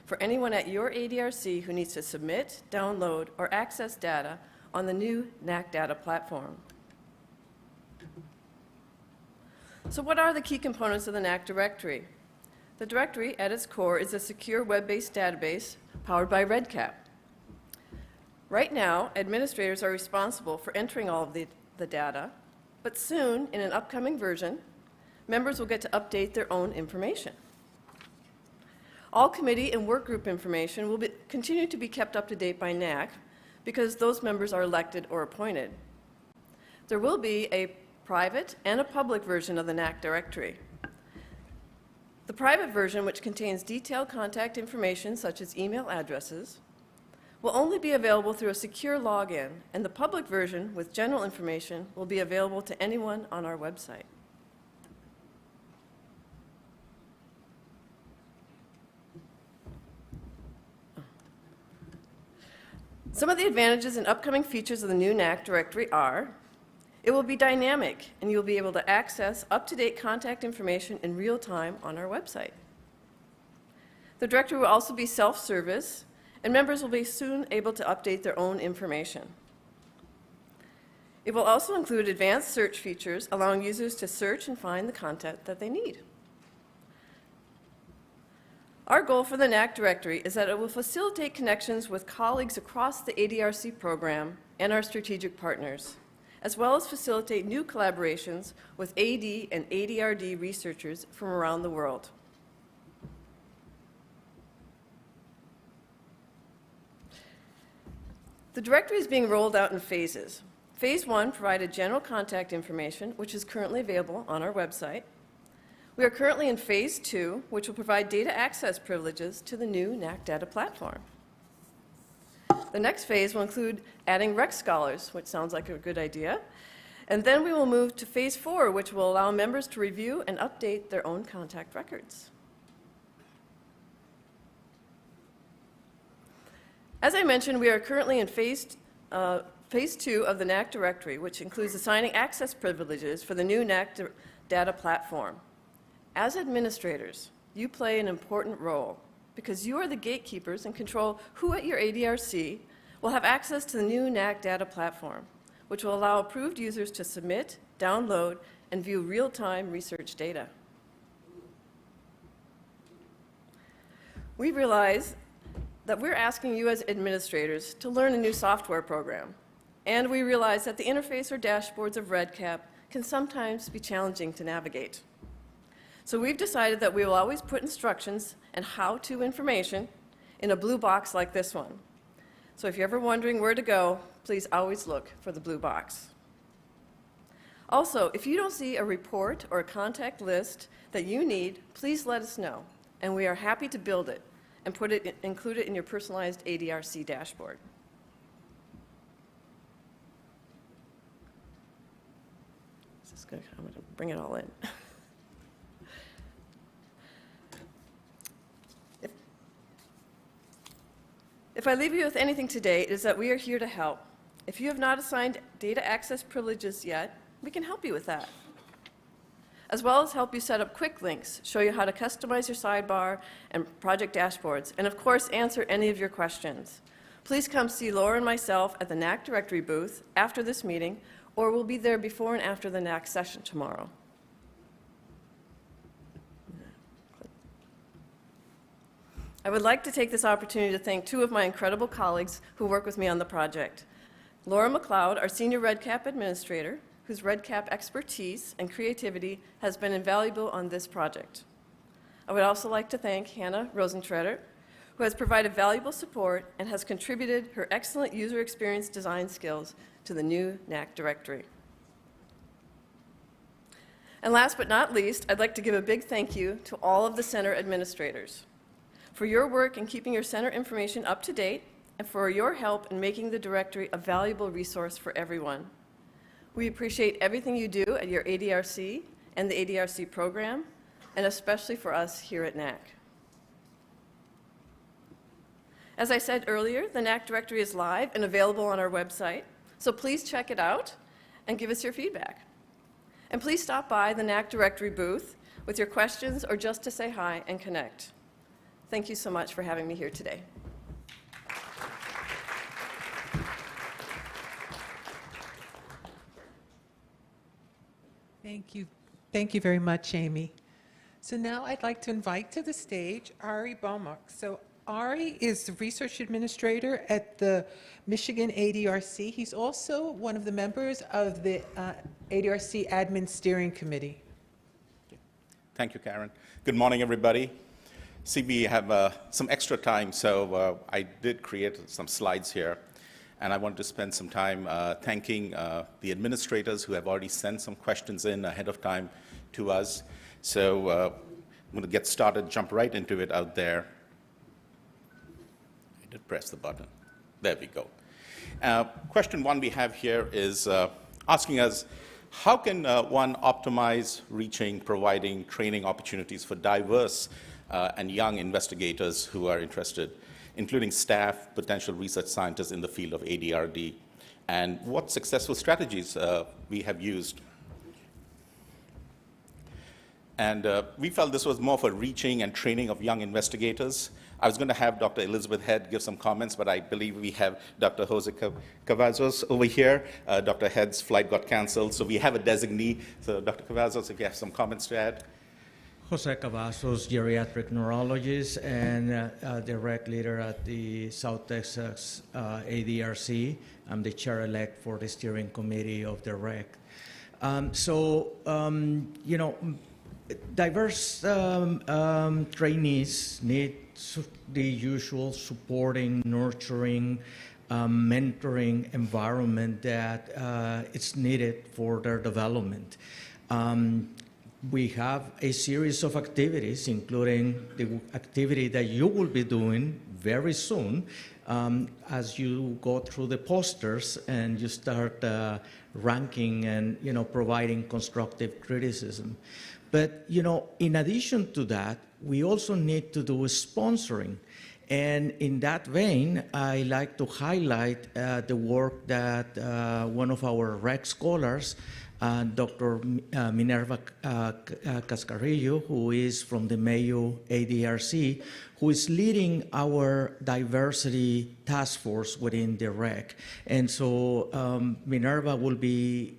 for anyone at your ADRC who needs to submit, download, or access data on the new NACC data platform. So what are the key components of the NACC directory? The directory, at its core, is a secure web-based database powered by REDCap. Right now, administrators are responsible for entering all of the data, but soon, in an upcoming version, members will get to update their own information. All committee and workgroup information will continue to be kept up to date by NACC because those members are elected or appointed. There will be a private and a public version of the NACC directory. The private version, which contains detailed contact information such as email addresses, will only be available through a secure login, and the public version with general information will be available to anyone on our website. Some of the advantages and upcoming features of the new NACC directory are: it will be dynamic, and you'll be able to access up-to-date contact information in real time on our website. The directory will also be self-service, and members will be soon able to update their own information. It will also include advanced search features, allowing users to search and find the content that they need. Our goal for the NACC directory is that it will facilitate connections with colleagues across the ADRC program and our strategic partners, as well as facilitate new collaborations with AD and ADRD researchers from around the world. The directory is being rolled out in phases. Phase 1 provided general contact information, which is currently available on our website. We are currently in Phase 2, which will provide data access privileges to the new NACC data platform. The next phase will include adding rec scholars, which sounds like a good idea. And then we will move to Phase 4, which will allow members to review and update their own contact records. As I mentioned, we are currently in Phase 2 of the NACC directory, which includes assigning access privileges for the new NACC data platform. As administrators, you play an important role because you are the gatekeepers and control who at your ADRC will have access to the new NACC data platform, which will allow approved users to submit, download, and view real-time research data. We realize that we're asking you as administrators to learn a new software program, and we realize that the interface or dashboards of REDCap can sometimes be challenging to navigate. So we've decided that we will always put instructions and how-to information in a blue box like this one. So if you're ever wondering where to go, please always look for the blue box. Also, if you don't see a report or a contact list that you need, please let us know, and we are happy to build it and include it in your personalized ADRC dashboard. I'm going to bring it all in. If I leave you with anything today, it is that we are here to help. If you have not assigned data access privileges yet, we can help you with that, as well as help you set up quick links, show you how to customize your sidebar and project dashboards, and of course, answer any of your questions. Please come see Laura and myself at the NACC directory booth after this meeting, or we'll be there before and after the NACC session tomorrow. I would like to take this opportunity to thank two of my incredible colleagues who work with me on the project. Laura McLeod, our Senior REDCap Administrator, whose REDCap expertise and creativity has been invaluable on this project. I would also like to thank Hannah Rosentreter, who has provided valuable support and has contributed her excellent user experience design skills to the new NACC directory. And last but not least, I'd like to give a big thank you to all of the center administrators for your work in keeping your center information up to date and for your help in making the directory a valuable resource for everyone. We appreciate everything you do at your ADRC and the ADRC program, and especially for us here at NACC. As I said earlier, the NACC directory is live and available on our website, so please check it out and give us your feedback. And please stop by the NACC directory booth with your questions or just to say hi and connect. Thank you so much for having me here today. Thank you. Thank you very much, Amy. So now I'd like to invite to the stage Ari Bomuk. So Ari is the research administrator at the Michigan ADRC. He's also one of the members of the ADRC Admin Steering Committee. Thank you, Karen. Good morning, everybody. See, we have some extra time, so I did create some slides here. And I wanted to spend some time thanking the administrators who have already sent some questions in ahead of time to us. So I'm going to get started, jump right into it out there. I did press the button. There we go. Question one we have here is asking us, how can one optimize reaching, providing training opportunities for diverse and young investigators who are interested, including staff, potential research scientists in the field of ADRD, and what successful strategies we have used. And we felt this was more for reaching and training of young investigators. I was going to have Dr. Elizabeth Head give some comments, but I believe we have Dr. Jose Cavazos over here. Dr. Head's flight got canceled, so we have a designee. So Dr. Cavazos, if you have some comments to add. Jose Cavazos, geriatric neurologist and direct leader at the South Texas ADRC. I'm the chair-elect for the steering committee of the REC. You know, diverse trainees need the usual supporting, nurturing, mentoring environment that is needed for their development. We have a series of activities, including the activity that you will be doing very soon as you go through the posters and you start ranking and, you know, providing constructive criticism. But, you know, in addition to that, we also need to do sponsoring. And in that vein, I like to highlight the work that one of our REC scholars, Dr. Minerva Cascarillo, who is from the Mayo ADRC, who is leading our diversity task force within the REC. And so Minerva will be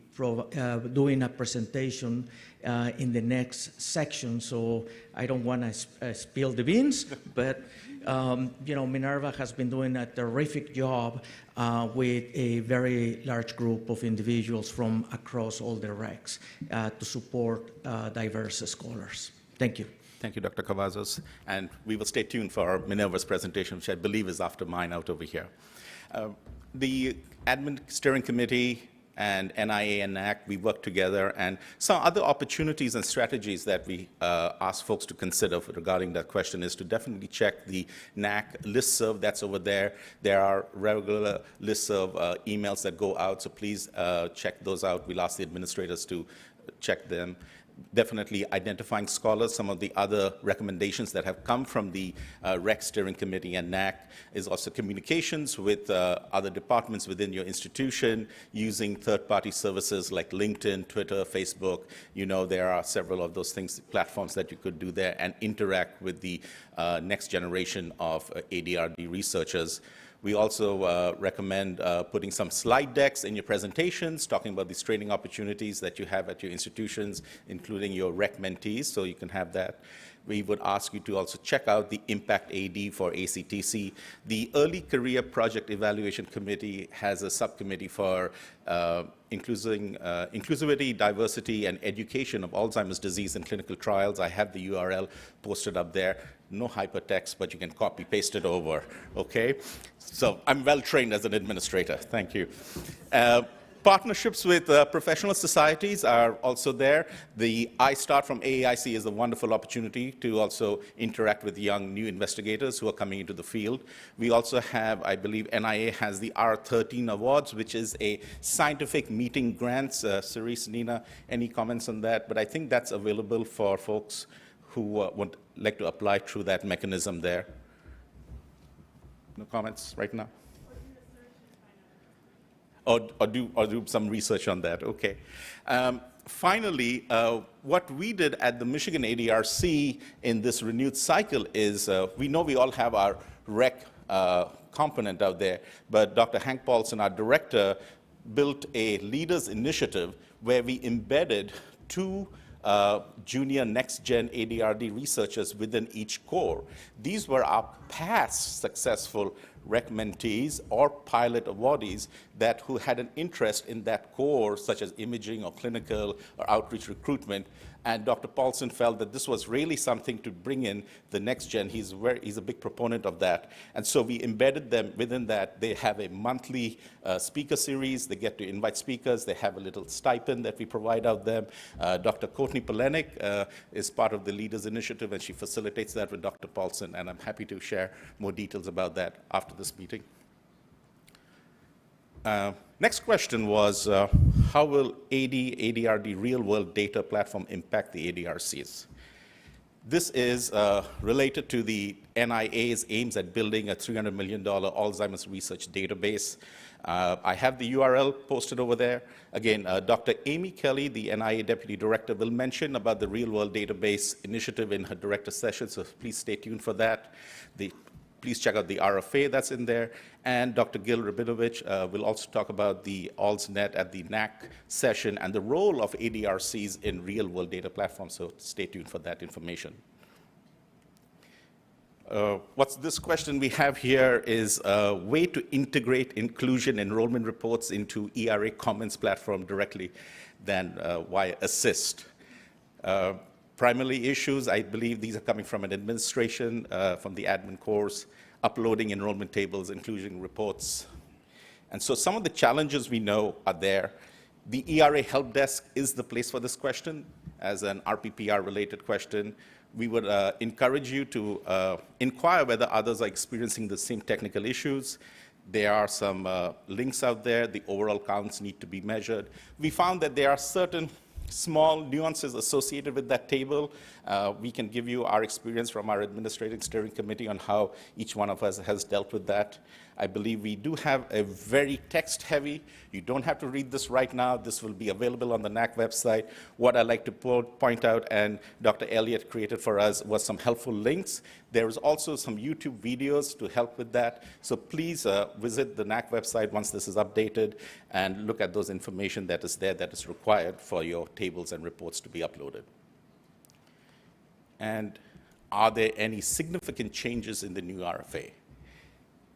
doing a presentation in the next section, so I don't want to spill the beans, but you know, Minerva has been doing a terrific job with a very large group of individuals from across all the RECs to support diverse scholars. Thank you. Thank you, Dr. Cavazos. And we will stay tuned for our Minerva's presentation, which I believe is after mine out over here. The Admin Steering Committee and NIA and NACC, we work together, and some other opportunities and strategies that we ask folks to consider regarding that question is to definitely check the NACC listserv that's over there. There are regular listserv emails that go out, so please check those out. We'll ask the administrators to check them. Definitely identifying scholars. Some of the other recommendations that have come from the REC Steering Committee and NACC is also communications with other departments within your institution using third-party services like LinkedIn, Twitter, Facebook. You know, there are several of those things, platforms that you could do there and interact with the next generation of ADRD researchers. We also recommend putting some slide decks in your presentations, talking about these training opportunities that you have at your institutions, including your REC mentees, so you can have that. We would ask you to also check out the Impact AD for ACTC. The Early Career Project Evaluation Committee has a subcommittee for inclusivity, diversity, and education of Alzheimer's disease in clinical trials. I have the URL posted up there. No hypertext, but you can copy paste it over, okay? So I'm well trained as an administrator, thank you. Partnerships with professional societies are also there. The iStart from AAIC is a wonderful opportunity to also interact with young new investigators who are coming into the field. We also have, I believe NIA has the R13 Awards, which is a scientific meeting grants. Cerise, Nina, any comments on that? But I think that's available for folks who would like to apply through that mechanism there. No comments right now? Or do some research on that, okay. Finally, what we did at the Michigan ADRC in this renewed cycle is, we know we all have our REC component out there, but Dr. Hank Paulson, our director, built a leaders initiative where we embedded 2 junior next-gen ADRD researchers within each core. These were our past successful REC mentees or pilot awardees who had an interest in that core, such as imaging or clinical or outreach recruitment. And Dr. Paulson felt that this was really something to bring in the next gen. He's a big proponent of that. And so we embedded them within that. They have a monthly speaker series. They get to invite speakers. They have a little stipend that we provide out them. Dr. Courtney Polenik is part of the Leaders Initiative, and she facilitates that with Dr. Paulson. And I'm happy to share more details about that after this meeting. Next question was, how will ADRD real-world data platform impact the ADRCs? This is related to the NIA's aims at building a $300 million Alzheimer's research database. I have the URL posted over there. Again, Dr. Amy Kelly, the NIA Deputy Director, will mention about the real-world database initiative in her director session, so please stay tuned for that. Please check out the RFA that's in there. And Dr. Gil Rabinovich will also talk about the ALZNet at the NACC session and the role of ADRCs in real-world data platforms, so stay tuned for that information. What's this question we have here is a way to integrate inclusion enrollment reports into ERA Commons platform directly than via Assist. Primarily issues, I believe these are coming from an administration, from the admin course, uploading enrollment tables, inclusion reports. And so some of the challenges we know are there. The ERA help desk is the place for this question as an RPPR-related question. We would encourage you to inquire whether others are experiencing the same technical issues. There are some links out there. The overall counts need to be measured. We found that there are certain small nuances associated with that table. We can give you our experience from our administrative steering committee on how each one of us has dealt with that. I believe we do have a very text-heavy. You don't have to read this right now. This will be available on the NACC website. What I'd like to point out, and Dr. Elliott created for us, was some helpful links. There is also some YouTube videos to help with that. So please visit the NACC website once this is updated and look at those information that is there that is required for your tables and reports to be uploaded. And are there any significant changes in the new RFA?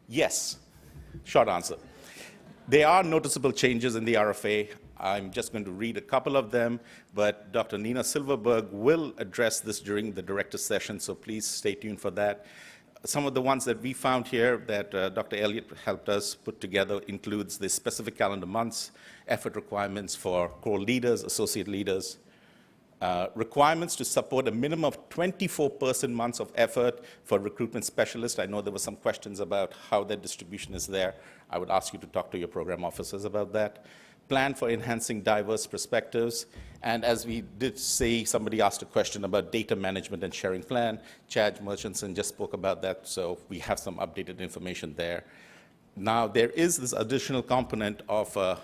Yes, short answer. There are noticeable changes in the RFA. I'm just going to read a couple of them, but Dr. Nina Silverberg will address this during the director's session, so please stay tuned for that. Some of the ones that we found here that Dr. Elliott helped us put together includes the specific calendar months, effort requirements for core leaders, associate leaders, requirements to support a minimum of 24 person months of effort for recruitment specialists. I know there were some questions about how that distribution is there. I would ask you to talk to your program officers about that. Plan for enhancing diverse perspectives. And as we did say, somebody asked a question about data management and sharing plan. Chad Murchison just spoke about that, so we have some updated information there. Now, there is this additional component of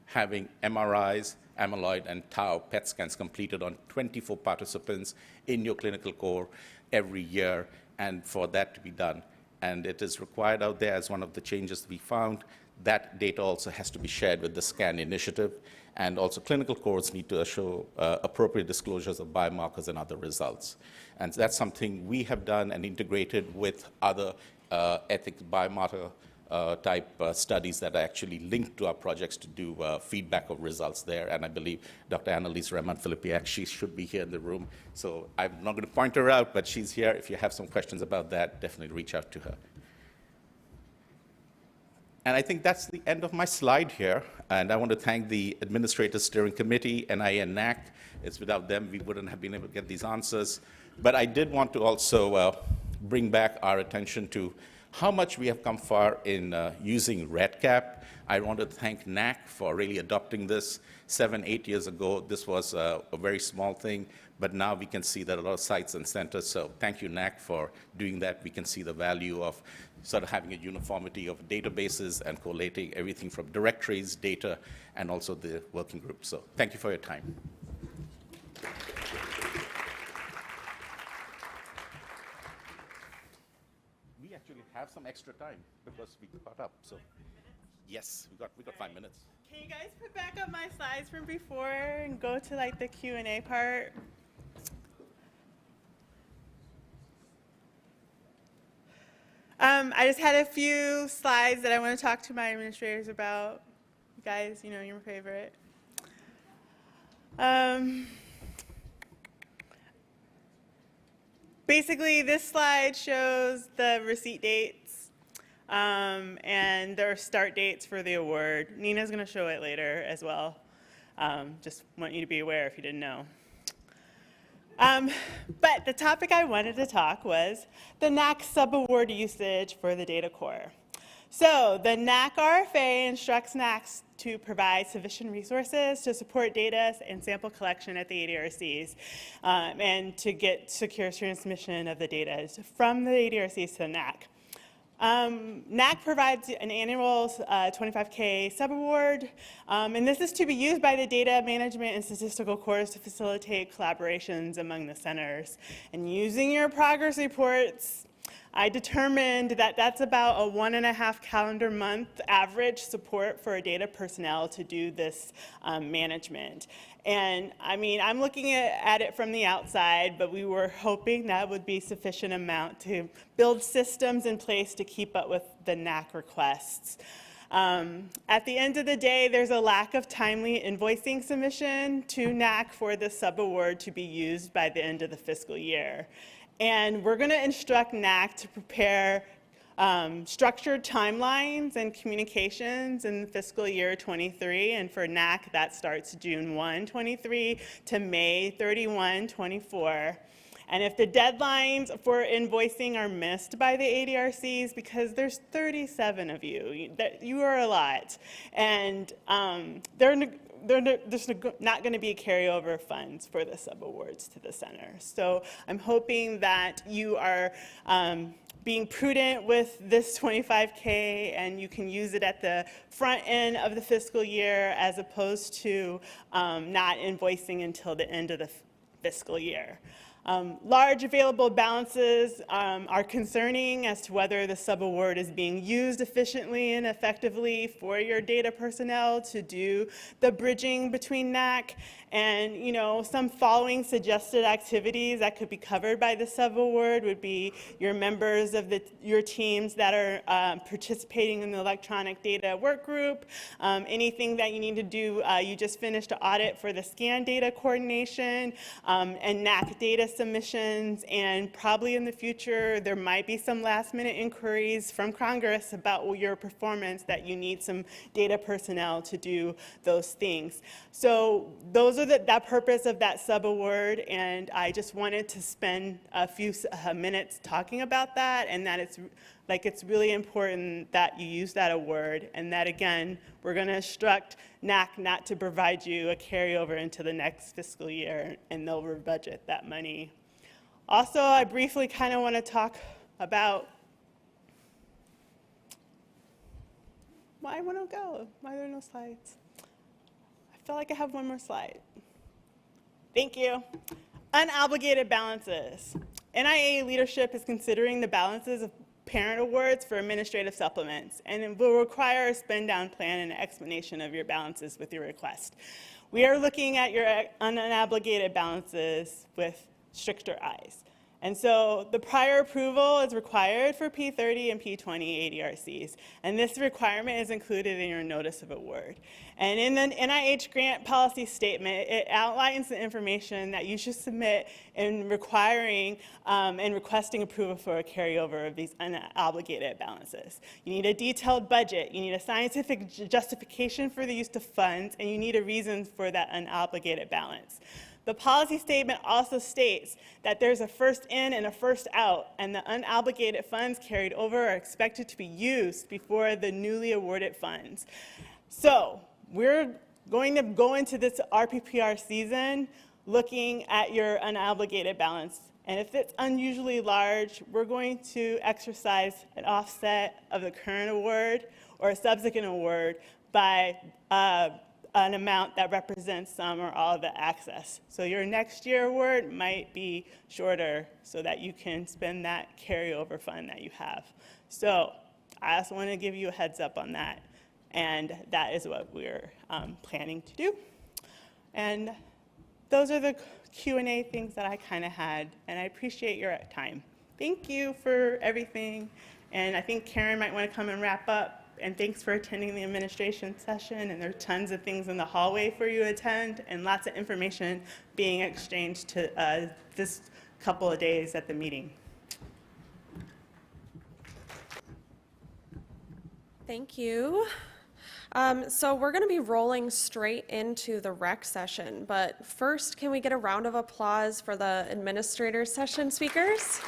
having MRIs, amyloid, and tau PET scans completed on 24 participants in your clinical core every year, and for that to be done. And it is required out there as one of the changes we found. That data also has to be shared with the SCAN initiative, and also clinical cores need to show appropriate disclosures of biomarkers and other results. And that's something we have done and integrated with other ethics biomarker type studies that are actually linked to our projects to do feedback of results there. And I believe Dr. Annalise Rahman-Filipiak, she should be here in the room. So I'm not going to point her out, but she's here. If you have some questions about that, definitely reach out to her. And I think that's the end of my slide here. And I want to thank the Administrative Steering Committee, NIA and NACC. It's without them, we wouldn't have been able to get these answers. But I did want to also bring back our attention to how much we have come far in using REDCap. I want to thank NACC for really adopting this. 7-8 years ago, this was a very small thing, but now we can see that a lot of sites and centers. So thank you, NACC, for doing that. We can see the value of sort of having a uniformity of databases and collating everything from directories, data, and also the working group. So thank you for your time. We actually have some extra time because we caught up. So yes, we got 5 minutes. Can you guys put back up my slides from before and go to like the Q&A part? I just had a few slides that I want to talk to my administrators about. You guys, you know, you're my favorite. Basically, this slide shows the receipt dates and their start dates for the award. Nina's going to show it later as well. Just want you to be aware if you didn't know. But the topic I wanted to talk was the NACC subaward usage for the data core. So the NACC RFA instructs NACCs to provide sufficient resources to support data and sample collection at the ADRCs and to get secure transmission of the data from the ADRCs to the NACC. NACC provides an annual 25K subaward, and this is to be used by the data management and statistical cores to facilitate collaborations among the centers. And using your progress reports, I determined that that's about a 1.5 calendar month average support for a data personnel to do this management. And I mean, I'm looking at it from the outside, but we were hoping that would be sufficient amount to build systems in place to keep up with the NACC requests. At the end of the day, there's a lack of timely invoicing submission to NACC for the subaward to be used by the end of the fiscal year. And we're going to instruct NACC to prepare structured timelines and communications in fiscal year 23, and for NACC that starts June 1, 23 to May 31, 24. And if the deadlines for invoicing are missed by the ADRCs, because there's 37 of you, you are a lot, and there's not going to be carryover funds for the subawards to the center. So I'm hoping that you are being prudent with this 25K and you can use it at the front end of the fiscal year as opposed to not invoicing until the end of the fiscal year. Large available balances are concerning as to whether the subaward is being used efficiently and effectively for your data personnel to do the bridging between NACC. And, you know, some following suggested activities that could be covered by the subaward would be your members of your teams that are participating in the electronic data work group, anything that you need to do. You just finished an audit for the scan data coordination and NACC data submissions, and probably in the future, there might be some last-minute inquiries from Congress about your performance that you need some data personnel to do those things. So those are that purpose of that sub-award, and I just wanted to spend a few minutes talking about that, and that it's really important that you use that award, and that, again, we're going to instruct NACC not to provide you a carryover into the next fiscal year, and they'll re-budget that money. Also, I briefly kind of want to talk about why I want to go. Why are there no slides? I feel like I have one more slide. Thank you. Unobligated balances. NIA leadership is considering the balances of parent awards for administrative supplements, and it will require a spend down plan and an explanation of your balances with your request. We are looking at your unobligated balances with stricter eyes. And so the prior approval is required for P30 and P20 ADRCs, and this requirement is included in your notice of award. And in the NIH grant policy statement, it outlines the information that you should submit in requiring and requesting approval for a carryover of these unobligated balances. You need a detailed budget, you need a scientific justification for the use of funds, and you need a reason for that unobligated balance. The policy statement also states that there's a first in and a first out, and the unobligated funds carried over are expected to be used before the newly awarded funds. So we're going to go into this RPPR season looking at your unobligated balance. And if it's unusually large, we're going to exercise an offset of the current award or a subsequent award by an amount that represents some or all of the access. So your next year award might be shorter so that you can spend that carryover fund that you have. So I also want to give you a heads up on that. And that is what we're planning to do. And those are the Q&A things that I kind of had, and I appreciate your time. Thank you for everything. And I think Karen might want to come and wrap up. And thanks for attending the administration session. And there are tons of things in the hallway for you to attend and lots of information being exchanged to this couple of days at the meeting. Thank you. So we're going to be rolling straight into the rec session. But first, can we get a round of applause for the administrator session speakers?